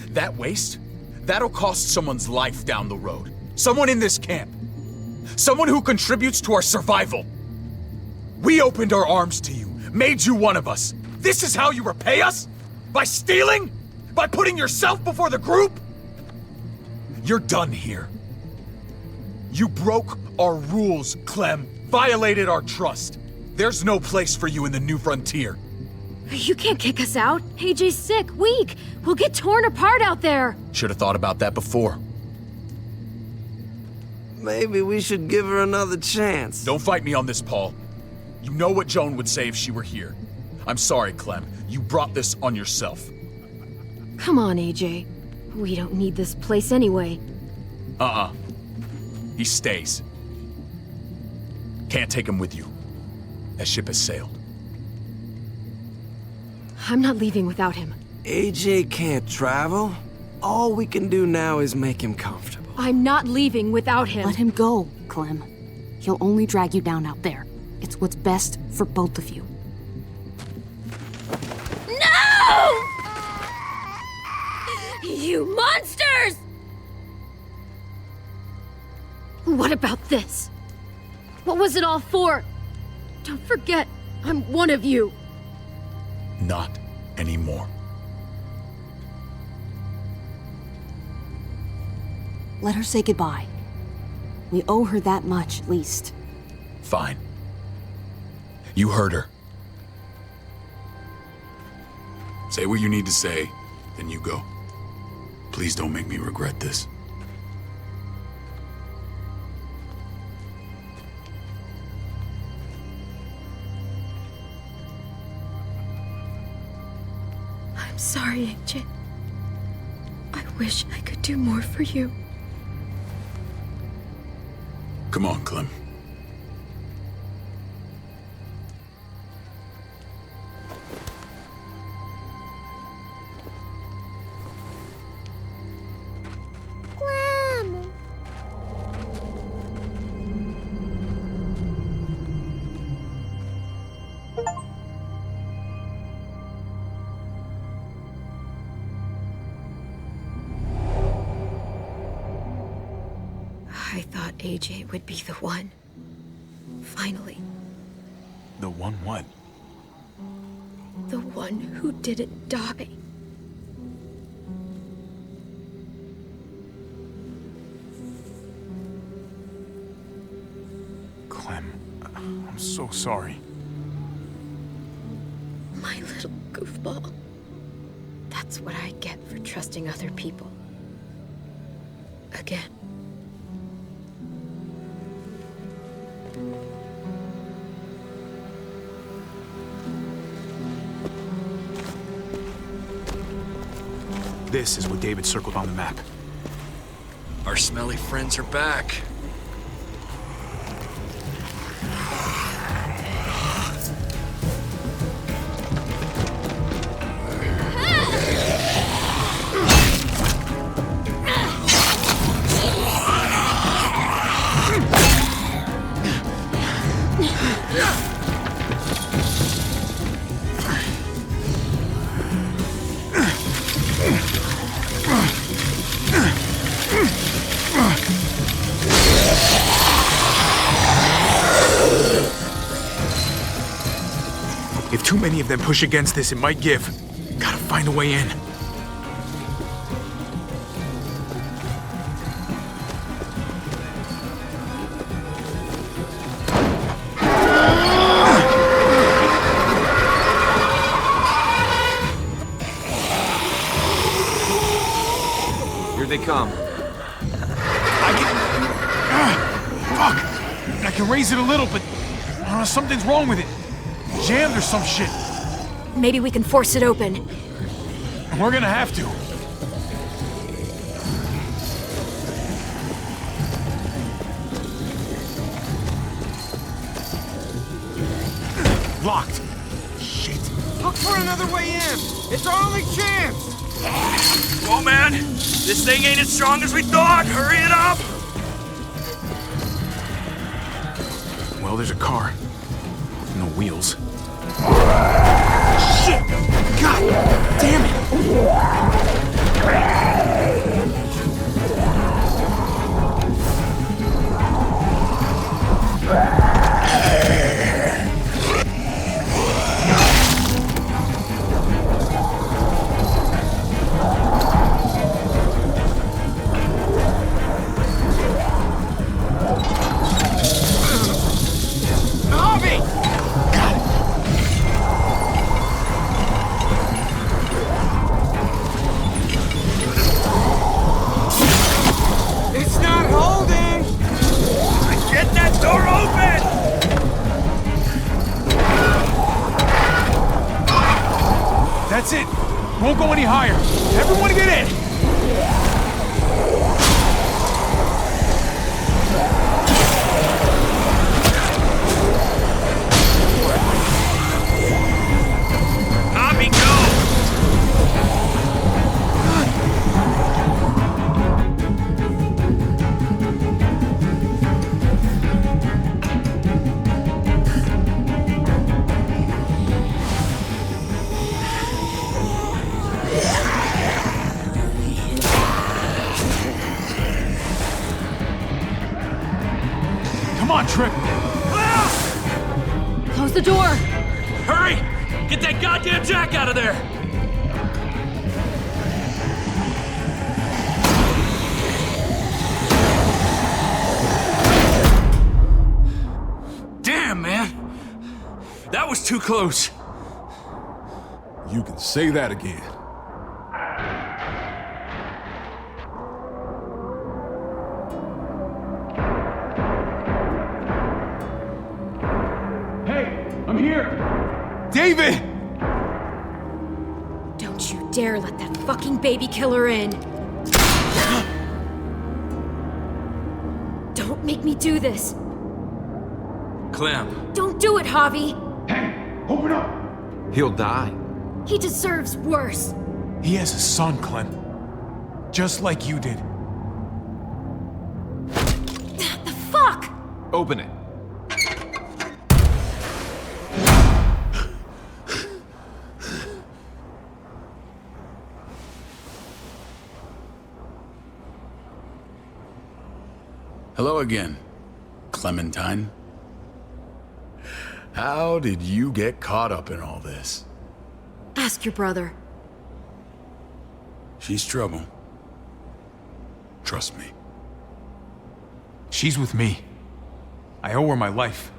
That waste, that'll cost someone's life down the road. Someone in this camp. Someone who contributes to our survival. We opened our arms to you, made you one of us. This is how you repay us? By stealing? By putting yourself before the group? You're done here. You broke our rules, Clem. violated our trust. There's no place for you in the New Frontier. You can't kick us out. AJ's sick, weak. We'll get torn apart out there. Should have thought about that before. Maybe we should give her another chance. Don't fight me on this, Paul. You know what Joan would say if she were here. I'm sorry, Clem. You brought this on yourself. Come on, AJ. We don't need this place anyway. He stays. Can't take him with you. That ship has sailed. I'm not leaving without him. AJ can't travel. All we can do now is make him comfortable. I'm not leaving without him. Let him go, Clem. He'll only drag you down out there. It's what's best for both of you. No! You monsters! What about this? What was it all for? Don't forget, I'm one of you. Not anymore. Let her say goodbye. We owe her that much, at least. Fine. You heard her. Say what you need to say, then you go. Please don't make me regret this. I'm sorry, AJ. I wish I could do more for you. Come on, Clem. I thought AJ would be the one. Finally. The one what? The one who didn't die. Clem, I'm so sorry. My little goofball. That's what I get for trusting other people. Again. This is what David circled on the map. Our smelly friends are back. If too many of them push against this, it might give. Gotta find a way in. Here they come. Fuck! I can raise it a little, but something's wrong with it. Jammed or some shit. Maybe we can force it open. We're gonna have to. Locked. Shit. Look for another way in. It's our only chance. Whoa, man. This thing ain't as strong as we thought. Hurry it up. Well, there's a car. No wheels. Shit! God damn Don't go any higher. Everyone get in! Copy, go! Come on, Trip. Close the door. Hurry! Get that goddamn Jack out of there! Damn, man! That was too close. You can say that again. Hey, I'm here! David! Don't you dare let that fucking baby killer in. Don't make me do this. Clem. Don't do it, Javi. Open up! He'll die. He deserves worse. He has a son, Clem. Just like you did. The fuck? Open it. Hello again, Clementine. How did you get caught up in all this? Ask your brother. She's trouble. Trust me. She's with me. I owe her my life.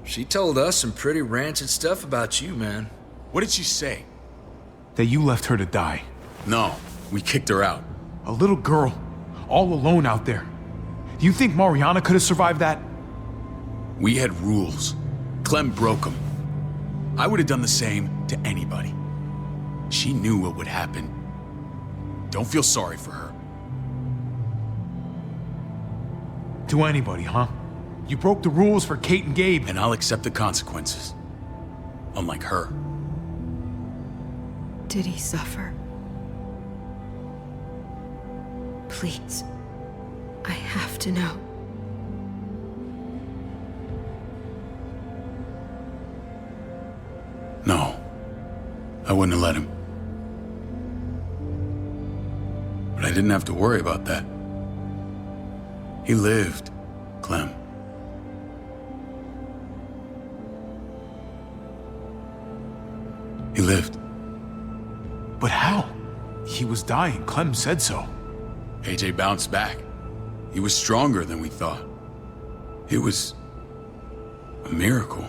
She told us some pretty rancid stuff about you, man. What did she say? That you left her to die. No, we kicked her out. A little girl, all alone out there. Do you think Mariana could have survived that? We had rules. Clem broke them. I would have done the same to anybody. She knew what would happen. Don't feel sorry for her. To anybody, huh? You broke the rules for Kate and Gabe. And I'll accept the consequences. Unlike her. Did he suffer? Please. I have to know. No. I wouldn't have let him. But I didn't have to worry about that. He lived, Clem. He lived. But how? He was dying. Clem said so. AJ bounced back. He was stronger than we thought. It was a miracle.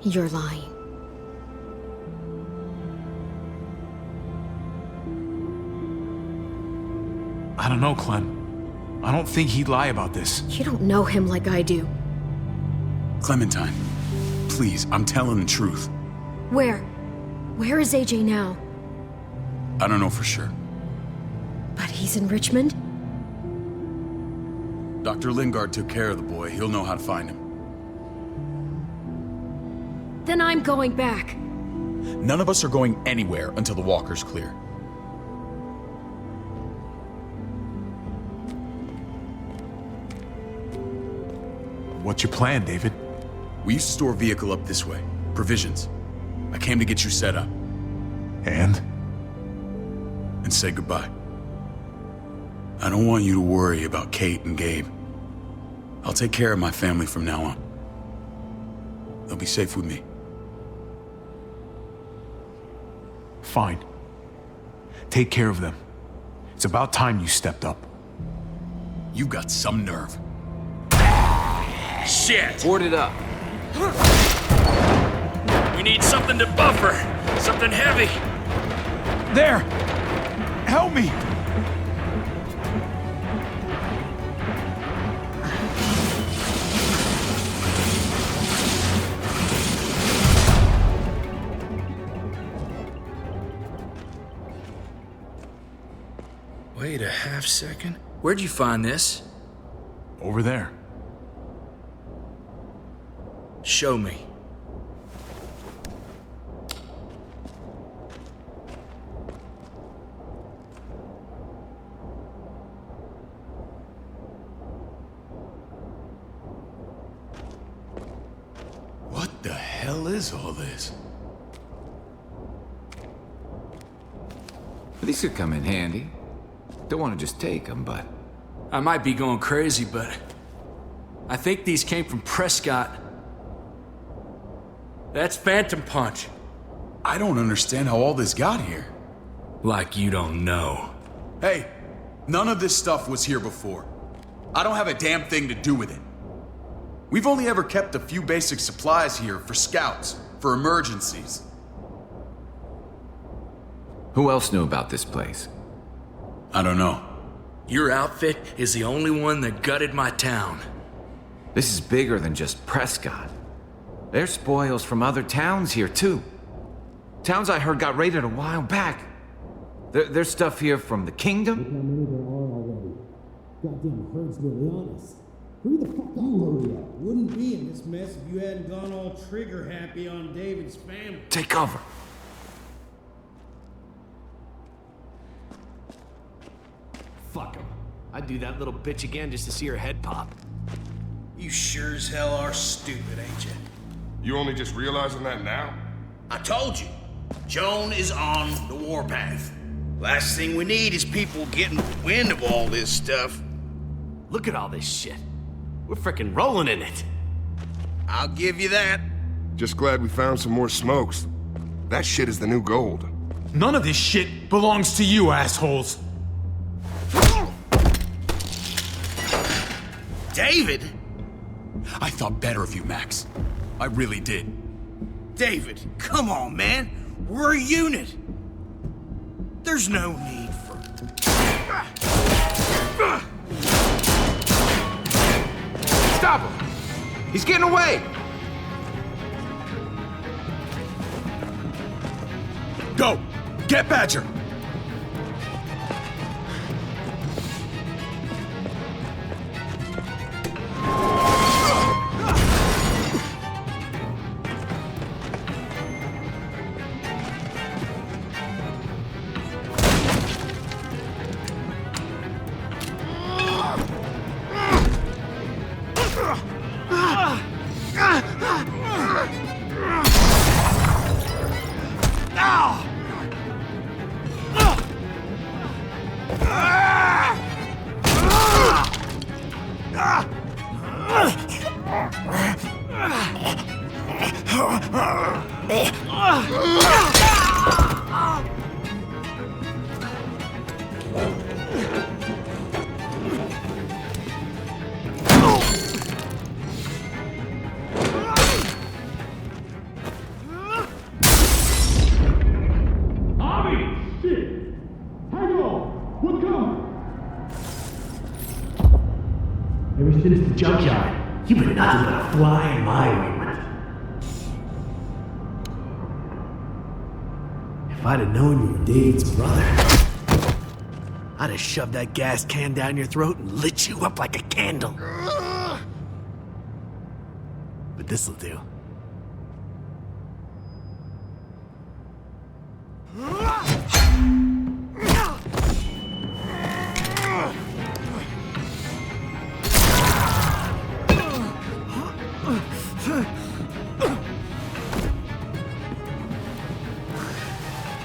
You're lying. I don't know, Clem. I don't think he'd lie about this. You don't know him like I do. Clementine, please, I'm telling the truth. Where? Where is AJ now? I don't know for sure. But he's in Richmond? Dr. Lingard took care of the boy. He'll know how to find him. Then I'm going back. None of us are going anywhere until the walker's clear. What's your plan, David? We used to store a vehicle up this way. Provisions. I came to get you set up. And say goodbye. I don't want you to worry about Kate and Gabe. I'll take care of my family from now on. They'll be safe with me. Fine. Take care of them. It's about time you stepped up. You got some nerve. Shit! Board it up. We need something to buffer. Something heavy. There! Help me! half-second. Where'd you find this? Over there. Show me. What the hell is all this? These could come in handy. Don't want to just take them, but... I might be going crazy, but I think these came from Prescott. That's Phantom Punch. I don't understand how all this got here. Like you don't know. Hey, none of this stuff was here before. I don't have a damn thing to do with it. We've only ever kept a few basic supplies here for scouts, for emergencies. Who else knew about this place? I don't know. Your outfit is the only one that gutted my town. This is bigger than just Prescott. There's spoils from other towns here, too. Towns I heard got raided a while back. There's stuff here from the kingdom. Goddamn herd's really honest. Hurry the fuck up. Hurry up. Wouldn't be in this mess if you hadn't gone all trigger happy on David's family. Take cover. Fuck him. I'd do that little bitch again just to see her head pop. You sure as hell are stupid, ain't you? You only just realizing that now? I told you. Joan is on the warpath. Last thing we need is people getting wind of all this stuff. Look at all this shit. We're frickin' rolling in it. I'll give you that. Just glad we found some more smokes. That shit is the new gold. None of this shit belongs to you, assholes. David? I thought better of you, Max. I really did. David, come on, man. We're a unit. There's no need for... Stop him! He's getting away! Go! Get Badger! Ever since the junkyard, you've been nothing but a fly in my ointment. If I'd have known you were David's brother, I'd have shoved that gas can down your throat and lit you up like a candle. But this'll do.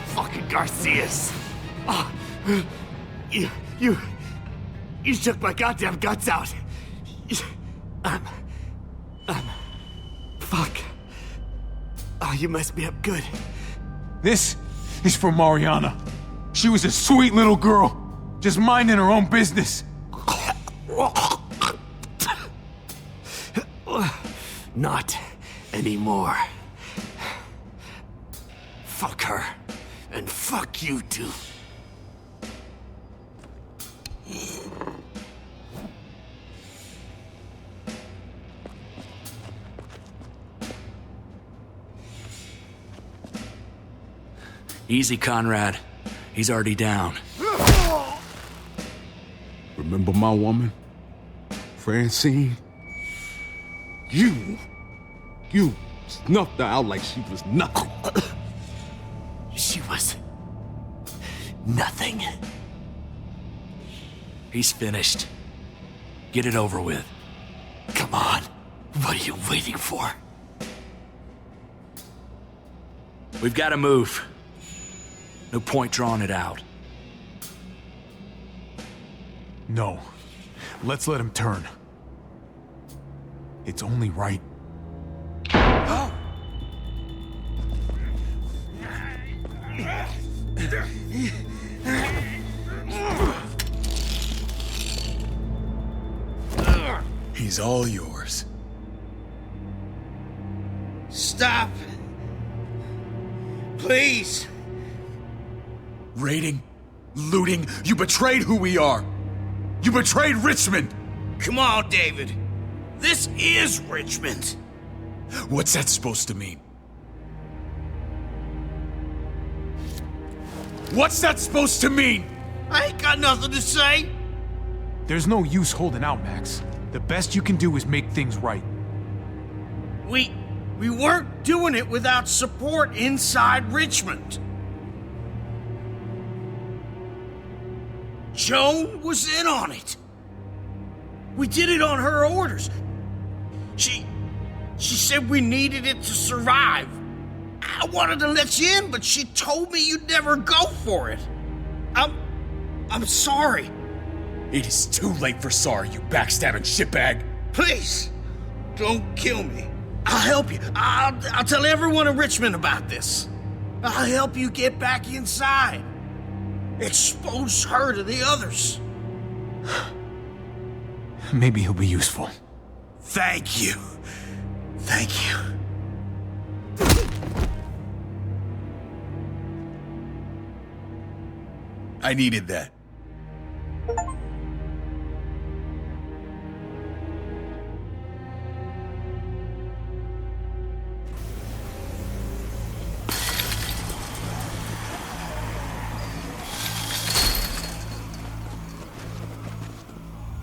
Fucking Garcias! Oh, you shook my goddamn guts out. Fuck. Oh, you messed me up good. This is for Mariana. She was a sweet little girl, just minding her own business. Not anymore. Fuck her. And fuck you too. Easy, Conrad. He's already down. Remember my woman? Francine? You snuffed her out like she was nothing. She was nothing. He's finished. Get it over with. Come on. What are you waiting for? We've got to move. No point drawing it out. No. Let's let him turn. It's only right. He's all yours. Stop. Please. Raiding, looting, you betrayed who we are. You betrayed Richmond. Come on, David. This is Richmond. What's that supposed to mean? What's that supposed to mean? I ain't got nothing to say. There's no use holding out, Max. The best you can do is make things right. We weren't doing it without support inside Richmond. Joan was in on it. We did it on her orders. She said we needed it to survive. I wanted to let you in, but she told me you'd never go for it. I'm sorry. It is too late for sorry, you backstabbing shitbag. Please, don't kill me. I'll help you. I'll tell everyone in Richmond about this. I'll help you get back inside. Expose her to the others. Maybe he'll be useful. Thank you. Thank you. I needed that.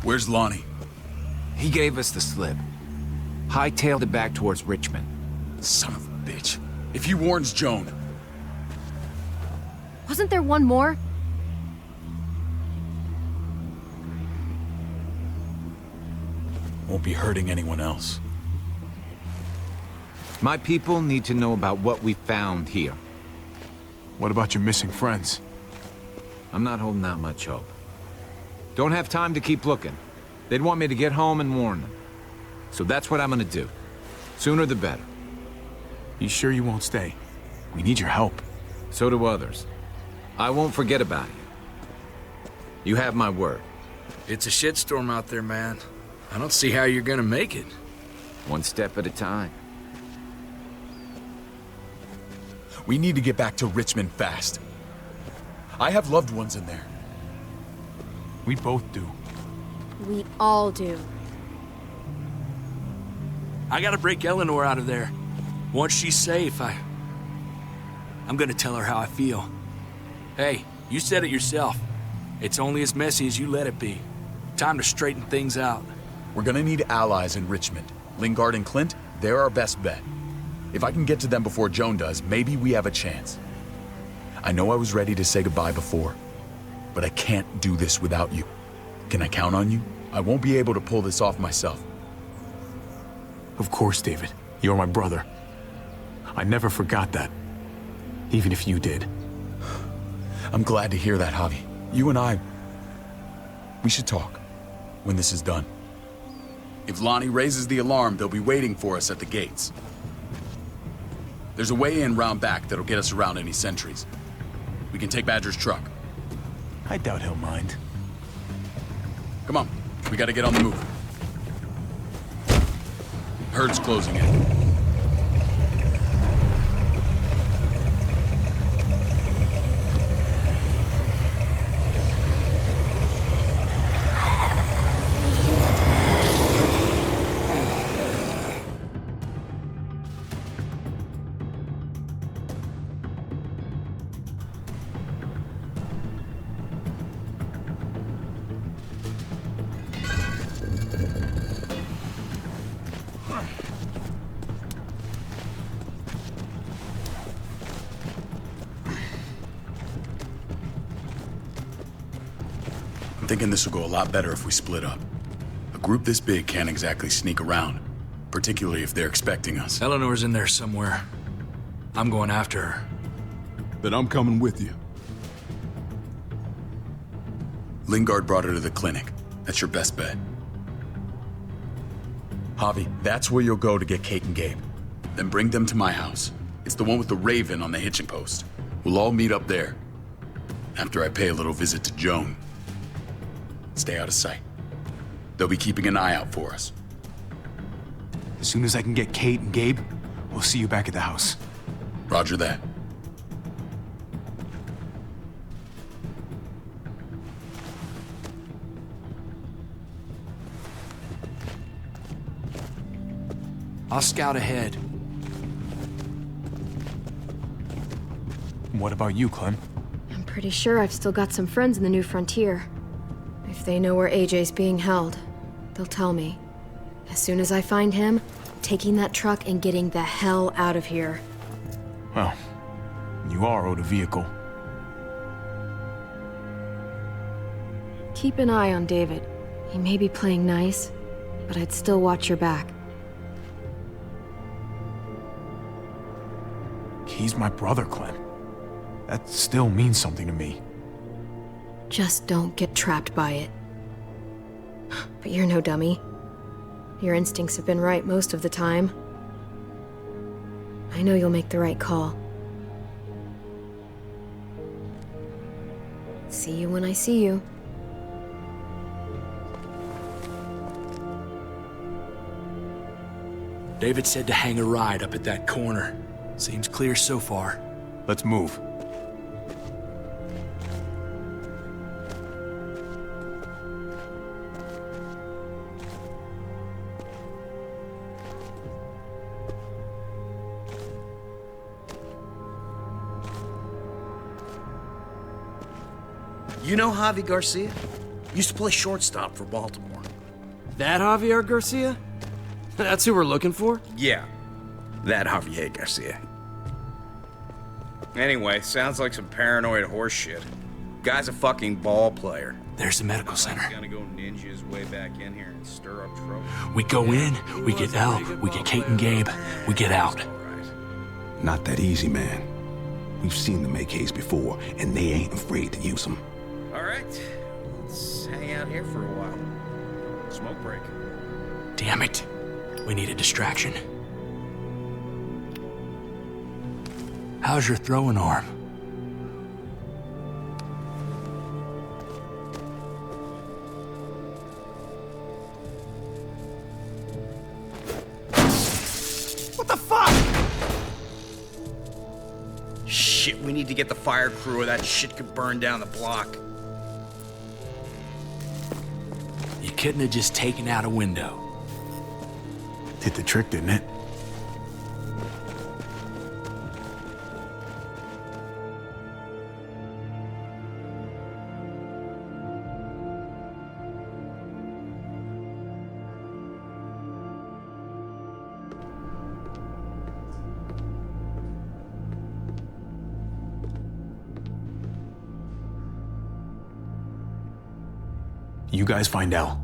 Where's Lonnie? He gave us the slip. Hightailed it back towards Richmond. Son of a bitch. If he warns Joan... Wasn't there one more? Won't be hurting anyone else. My people need to know about what we found here. What about your missing friends? I'm not holding out much hope. Don't have time to keep looking. They'd want me to get home and warn them. So that's what I'm gonna do. Sooner the better. You sure you won't stay? We need your help. So do others. I won't forget about you. You have my word. It's a shitstorm out there, man. I don't see how you're gonna make it. One step at a time. We need to get back to Richmond fast. I have loved ones in there. We both do. We all do. I gotta break Eleanor out of there. Once she's safe, I'm gonna tell her how I feel. Hey, you said it yourself. It's only as messy as you let it be. Time to straighten things out. We're gonna need allies in Richmond. Lingard and Clint, they're our best bet. If I can get to them before Joan does, maybe we have a chance. I know I was ready to say goodbye before, but I can't do this without you. Can I count on you? I won't be able to pull this off myself. Of course, David. You're my brother. I never forgot that. Even if you did. I'm glad to hear that, Javi. You and I, we should talk when this is done. If Lonnie raises the alarm, they'll be waiting for us at the gates. There's a way in round back that'll get us around any sentries. We can take Badger's truck. I doubt he'll mind. Come on, we gotta get on the move. Herd's closing in. I'm thinking this will go a lot better if we split up. A group this big can't exactly sneak around, particularly if they're expecting us. Eleanor's in there somewhere. I'm going after her. Then I'm coming with you. Lingard brought her to the clinic. That's your best bet. Javi, that's where you'll go to get Kate and Gabe. Then bring them to my house. It's the one with the raven on the hitching post. We'll all meet up there. After I pay a little visit to Joan. Stay out of sight. They'll be keeping an eye out for us. As soon as I can get Kate and Gabe, we'll see you back at the house. Roger that. I'll scout ahead. What about you, Clem? I'm pretty sure I've still got some friends in the New Frontier. If they know where AJ's being held, they'll tell me. As soon as I find him, I'm taking that truck and getting the hell out of here. Well, you are owed a vehicle. Keep an eye on David. He may be playing nice, but I'd still watch your back. He's my brother, Clem. That still means something to me. Just don't get trapped by it. But you're no dummy. Your instincts have been right most of the time. I know you'll make the right call. See you when I see you. David said to hang a ride up at that corner. Seems clear so far. Let's move. You know Javi Garcia? Used to play shortstop for Baltimore. That Javier Garcia? That's who we're looking for? Yeah, that Javier Garcia. Anyway, sounds like some paranoid horse shit. Guy's a fucking ball player. There's the medical center. Gonna go ninja his way back in here and stir up trouble. We go in, we get Elle, we get Kate and Gabe, we get out. Not that easy, man. We've seen them AKs before, and they ain't afraid to use them. All right, let's hang out here for a while. Smoke break. Damn it. We need a distraction. How's your throwing arm? What the fuck? Shit, we need to get the fire crew or that shit could burn down the block. You couldn't have just taken out a window. Did the trick, didn't it? You guys find Elle.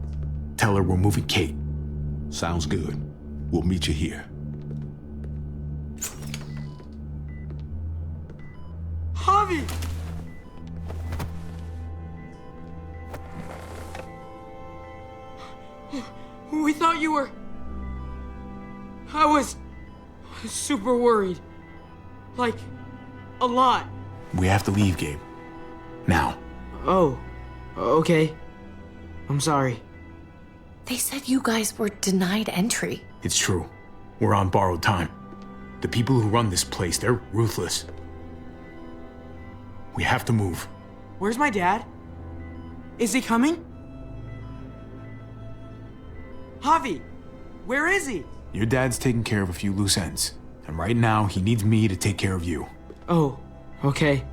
Tell her we're moving Kate. Sounds good. We'll meet you here. Javi! We thought you were... I was super worried. Like, a lot. We have to leave, Gabe. Now. Oh, okay. I'm sorry. They said you guys were denied entry. It's true. We're on borrowed time. The people who run this place, they're ruthless. We have to move. Where's my dad? Is he coming? Javi, where is he? Your dad's taking care of a few loose ends. And right now, he needs me to take care of you. Oh, okay.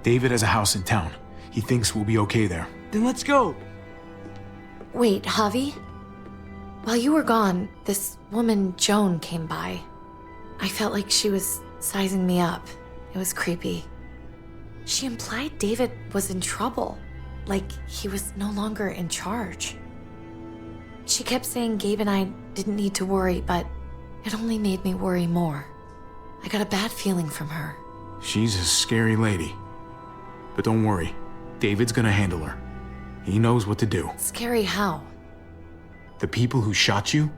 David has a house in town. He thinks we'll be okay there. Then let's go. Wait, Javi? While you were gone, this woman, Joan, came by. I felt like she was sizing me up. It was creepy. She implied David was in trouble. Like he was no longer in charge. She kept saying Gabe and I didn't need to worry, but it only made me worry more. I got a bad feeling from her. She's a scary lady. But don't worry, David's gonna handle her. He knows what to do. Scary how? The people who shot you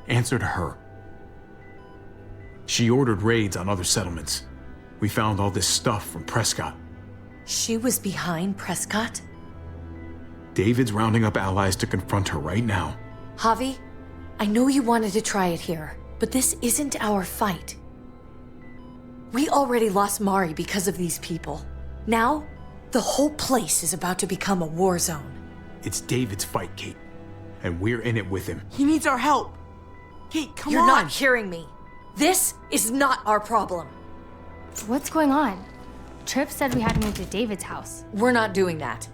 answer to her. She ordered raids on other settlements. We found all this stuff from Prescott. She was behind Prescott? David's rounding up allies to confront her right now. Javi, I know you wanted to try it here, but this isn't our fight. We already lost Mari because of these people. Now, the whole place is about to become a war zone. It's David's fight, Kate. And we're in it with him. He needs our help. Kate, come on. You're not hearing me. This is not our problem. What's going on? Tripp said we had to move to David's house. We're not doing that.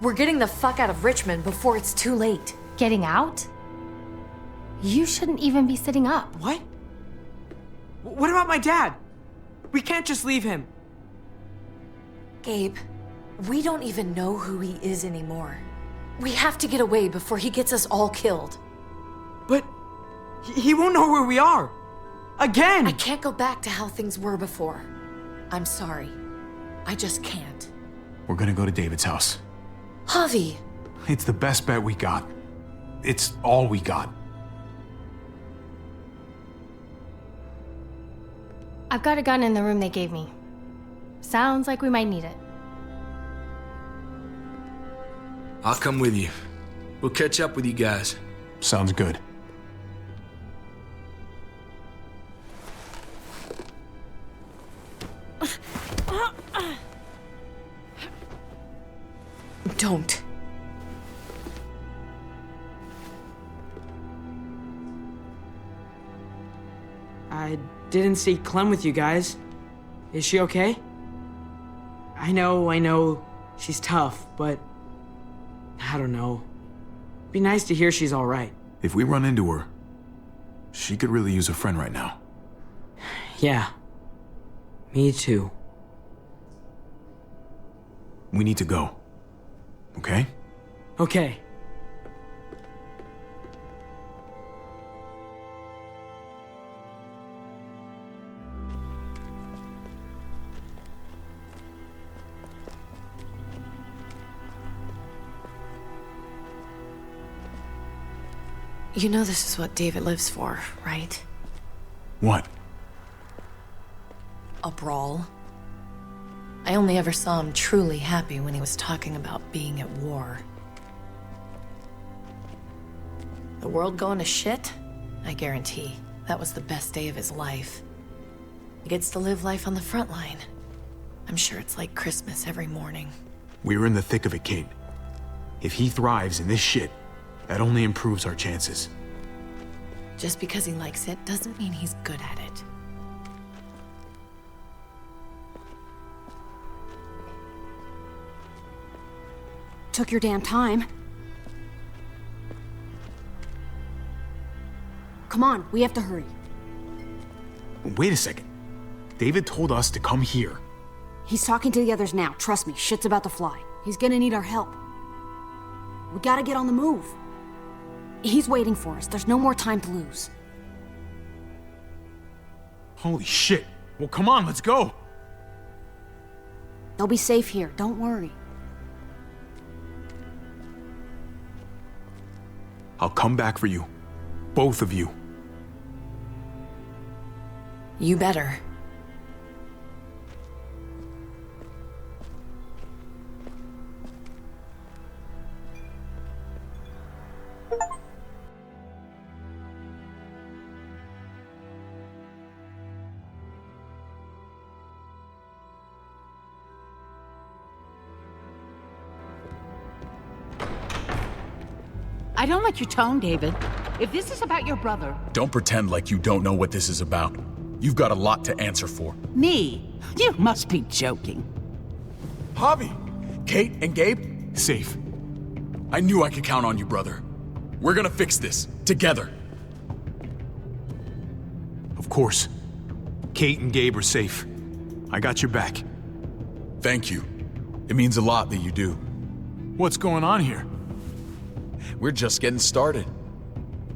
We're getting the fuck out of Richmond before it's too late. Getting out? You shouldn't even be sitting up. What? What about my dad? We can't just leave him. Gabe, we don't even know who he is anymore. We have to get away before he gets us all killed. But he won't know where we are. Again! I can't go back to how things were before. I'm sorry. I just can't. We're gonna go to David's house. Javi! It's the best bet we got. It's all we got. I've got a gun in the room they gave me. Sounds like we might need it. I'll come with you. We'll catch up with you guys. Sounds good. Don't. I didn't see Clem with you guys. Is she okay? I know, she's tough, but I don't know. Be nice to hear she's all right. If we run into her, she could really use a friend right now. Yeah. Me too. We need to go. Okay? Okay. You know this is what David lives for, right? What? A brawl. I only ever saw him truly happy when he was talking about being at war. The world going to shit? I guarantee that was the best day of his life. He gets to live life on the front line. I'm sure it's like Christmas every morning. We're in the thick of it, Kate. If he thrives in this shit, that only improves our chances. Just because he likes it doesn't mean he's good at it. Took your damn time. Come on, we have to hurry. Wait a second. David told us to come here. He's talking to the others now. Trust me, shit's about to fly. He's gonna need our help. We gotta get on the move. He's waiting for us. There's no more time to lose. Holy shit. Well, come on, let's go. They'll be safe here. Don't worry. I'll come back for you. Both of you. You better. I don't like your tone, David. If this is about your brother... Don't pretend like you don't know what this is about. You've got a lot to answer for. Me? You must be joking. Javi! Kate and Gabe? Safe. I knew I could count on you, brother. We're gonna fix this. Together. Of course. Kate and Gabe are safe. I got your back. Thank you. It means a lot that you do. What's going on here? We're just getting started.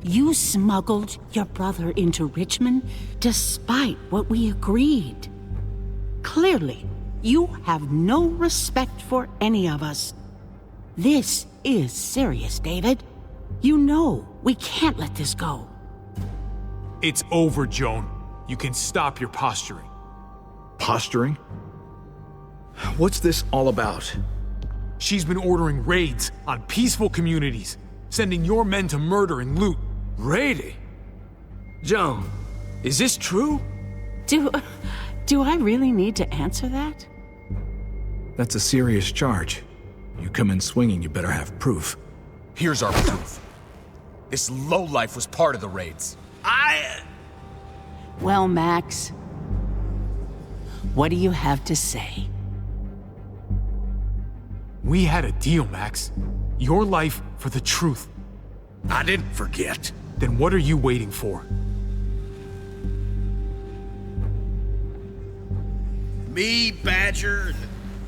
You smuggled your brother into Richmond despite what we agreed. Clearly, you have no respect for any of us. This is serious, David. You know we can't let this go. It's over, Joan. You can stop your posturing. Posturing? What's this all about? She's been ordering raids on peaceful communities, sending your men to murder and loot. Raiding? Joan, is this true? Do I really need to answer that? That's a serious charge. You come in swinging, you better have proof. Here's our proof. This lowlife was part of the raids. Well, Max, what do you have to say? We had a deal, Max. Your life for the truth. I didn't forget. Then what are you waiting for? Me, Badger,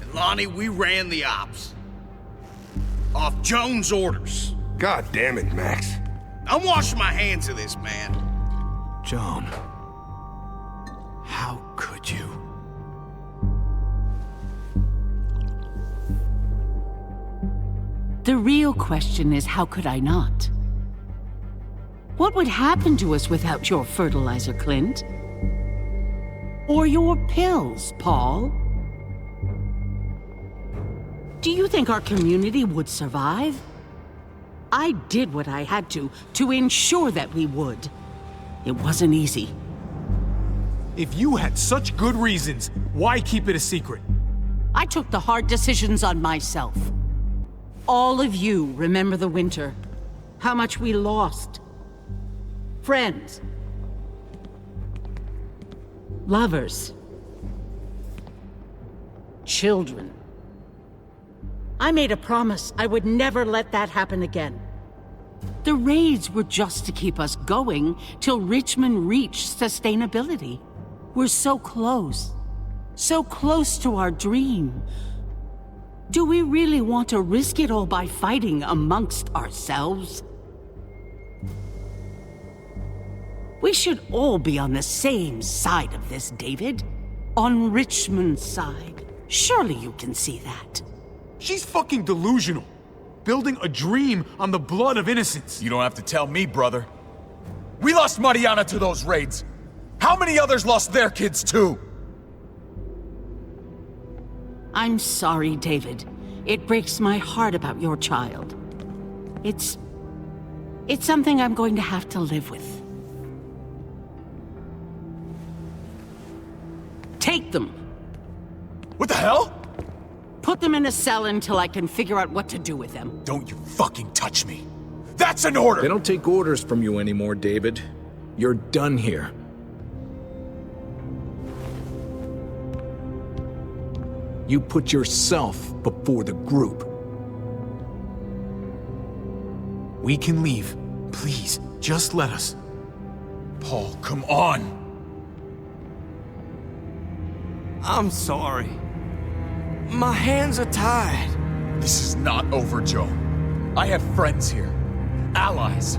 and Lonnie, we ran the ops. Off Joan's orders. God damn it, Max. I'm washing my hands of this, man. Joan, how could you? The real question is, how could I not? What would happen to us without your fertilizer, Clint? Or your pills, Paul? Do you think our community would survive? I did what I had to ensure that we would. It wasn't easy. If you had such good reasons, why keep it a secret? I took the hard decisions on myself. All of you remember the winter. How much we lost. Friends. Lovers. Children. I made a promise I would never let that happen again. The raids were just to keep us going till Richmond reached sustainability. We're so close to our dream. Do we really want to risk it all by fighting amongst ourselves? We should all be on the same side of this, David. On Richmond's side. Surely you can see that. She's fucking delusional. Building a dream on the blood of innocents. You don't have to tell me, brother. We lost Mariana to those raids. How many others lost their kids too? I'm sorry, David. It breaks my heart about your child. It's something I'm going to have to live with. Take them. What the hell? Put them in a cell until I can figure out what to do with them. Don't you fucking touch me. That's an order! They don't take orders from you anymore, David. You're done here. You put yourself before the group. We can leave. Please, just let us. Paul, come on! I'm sorry. My hands are tied. This is not over, Joe. I have friends here. Allies.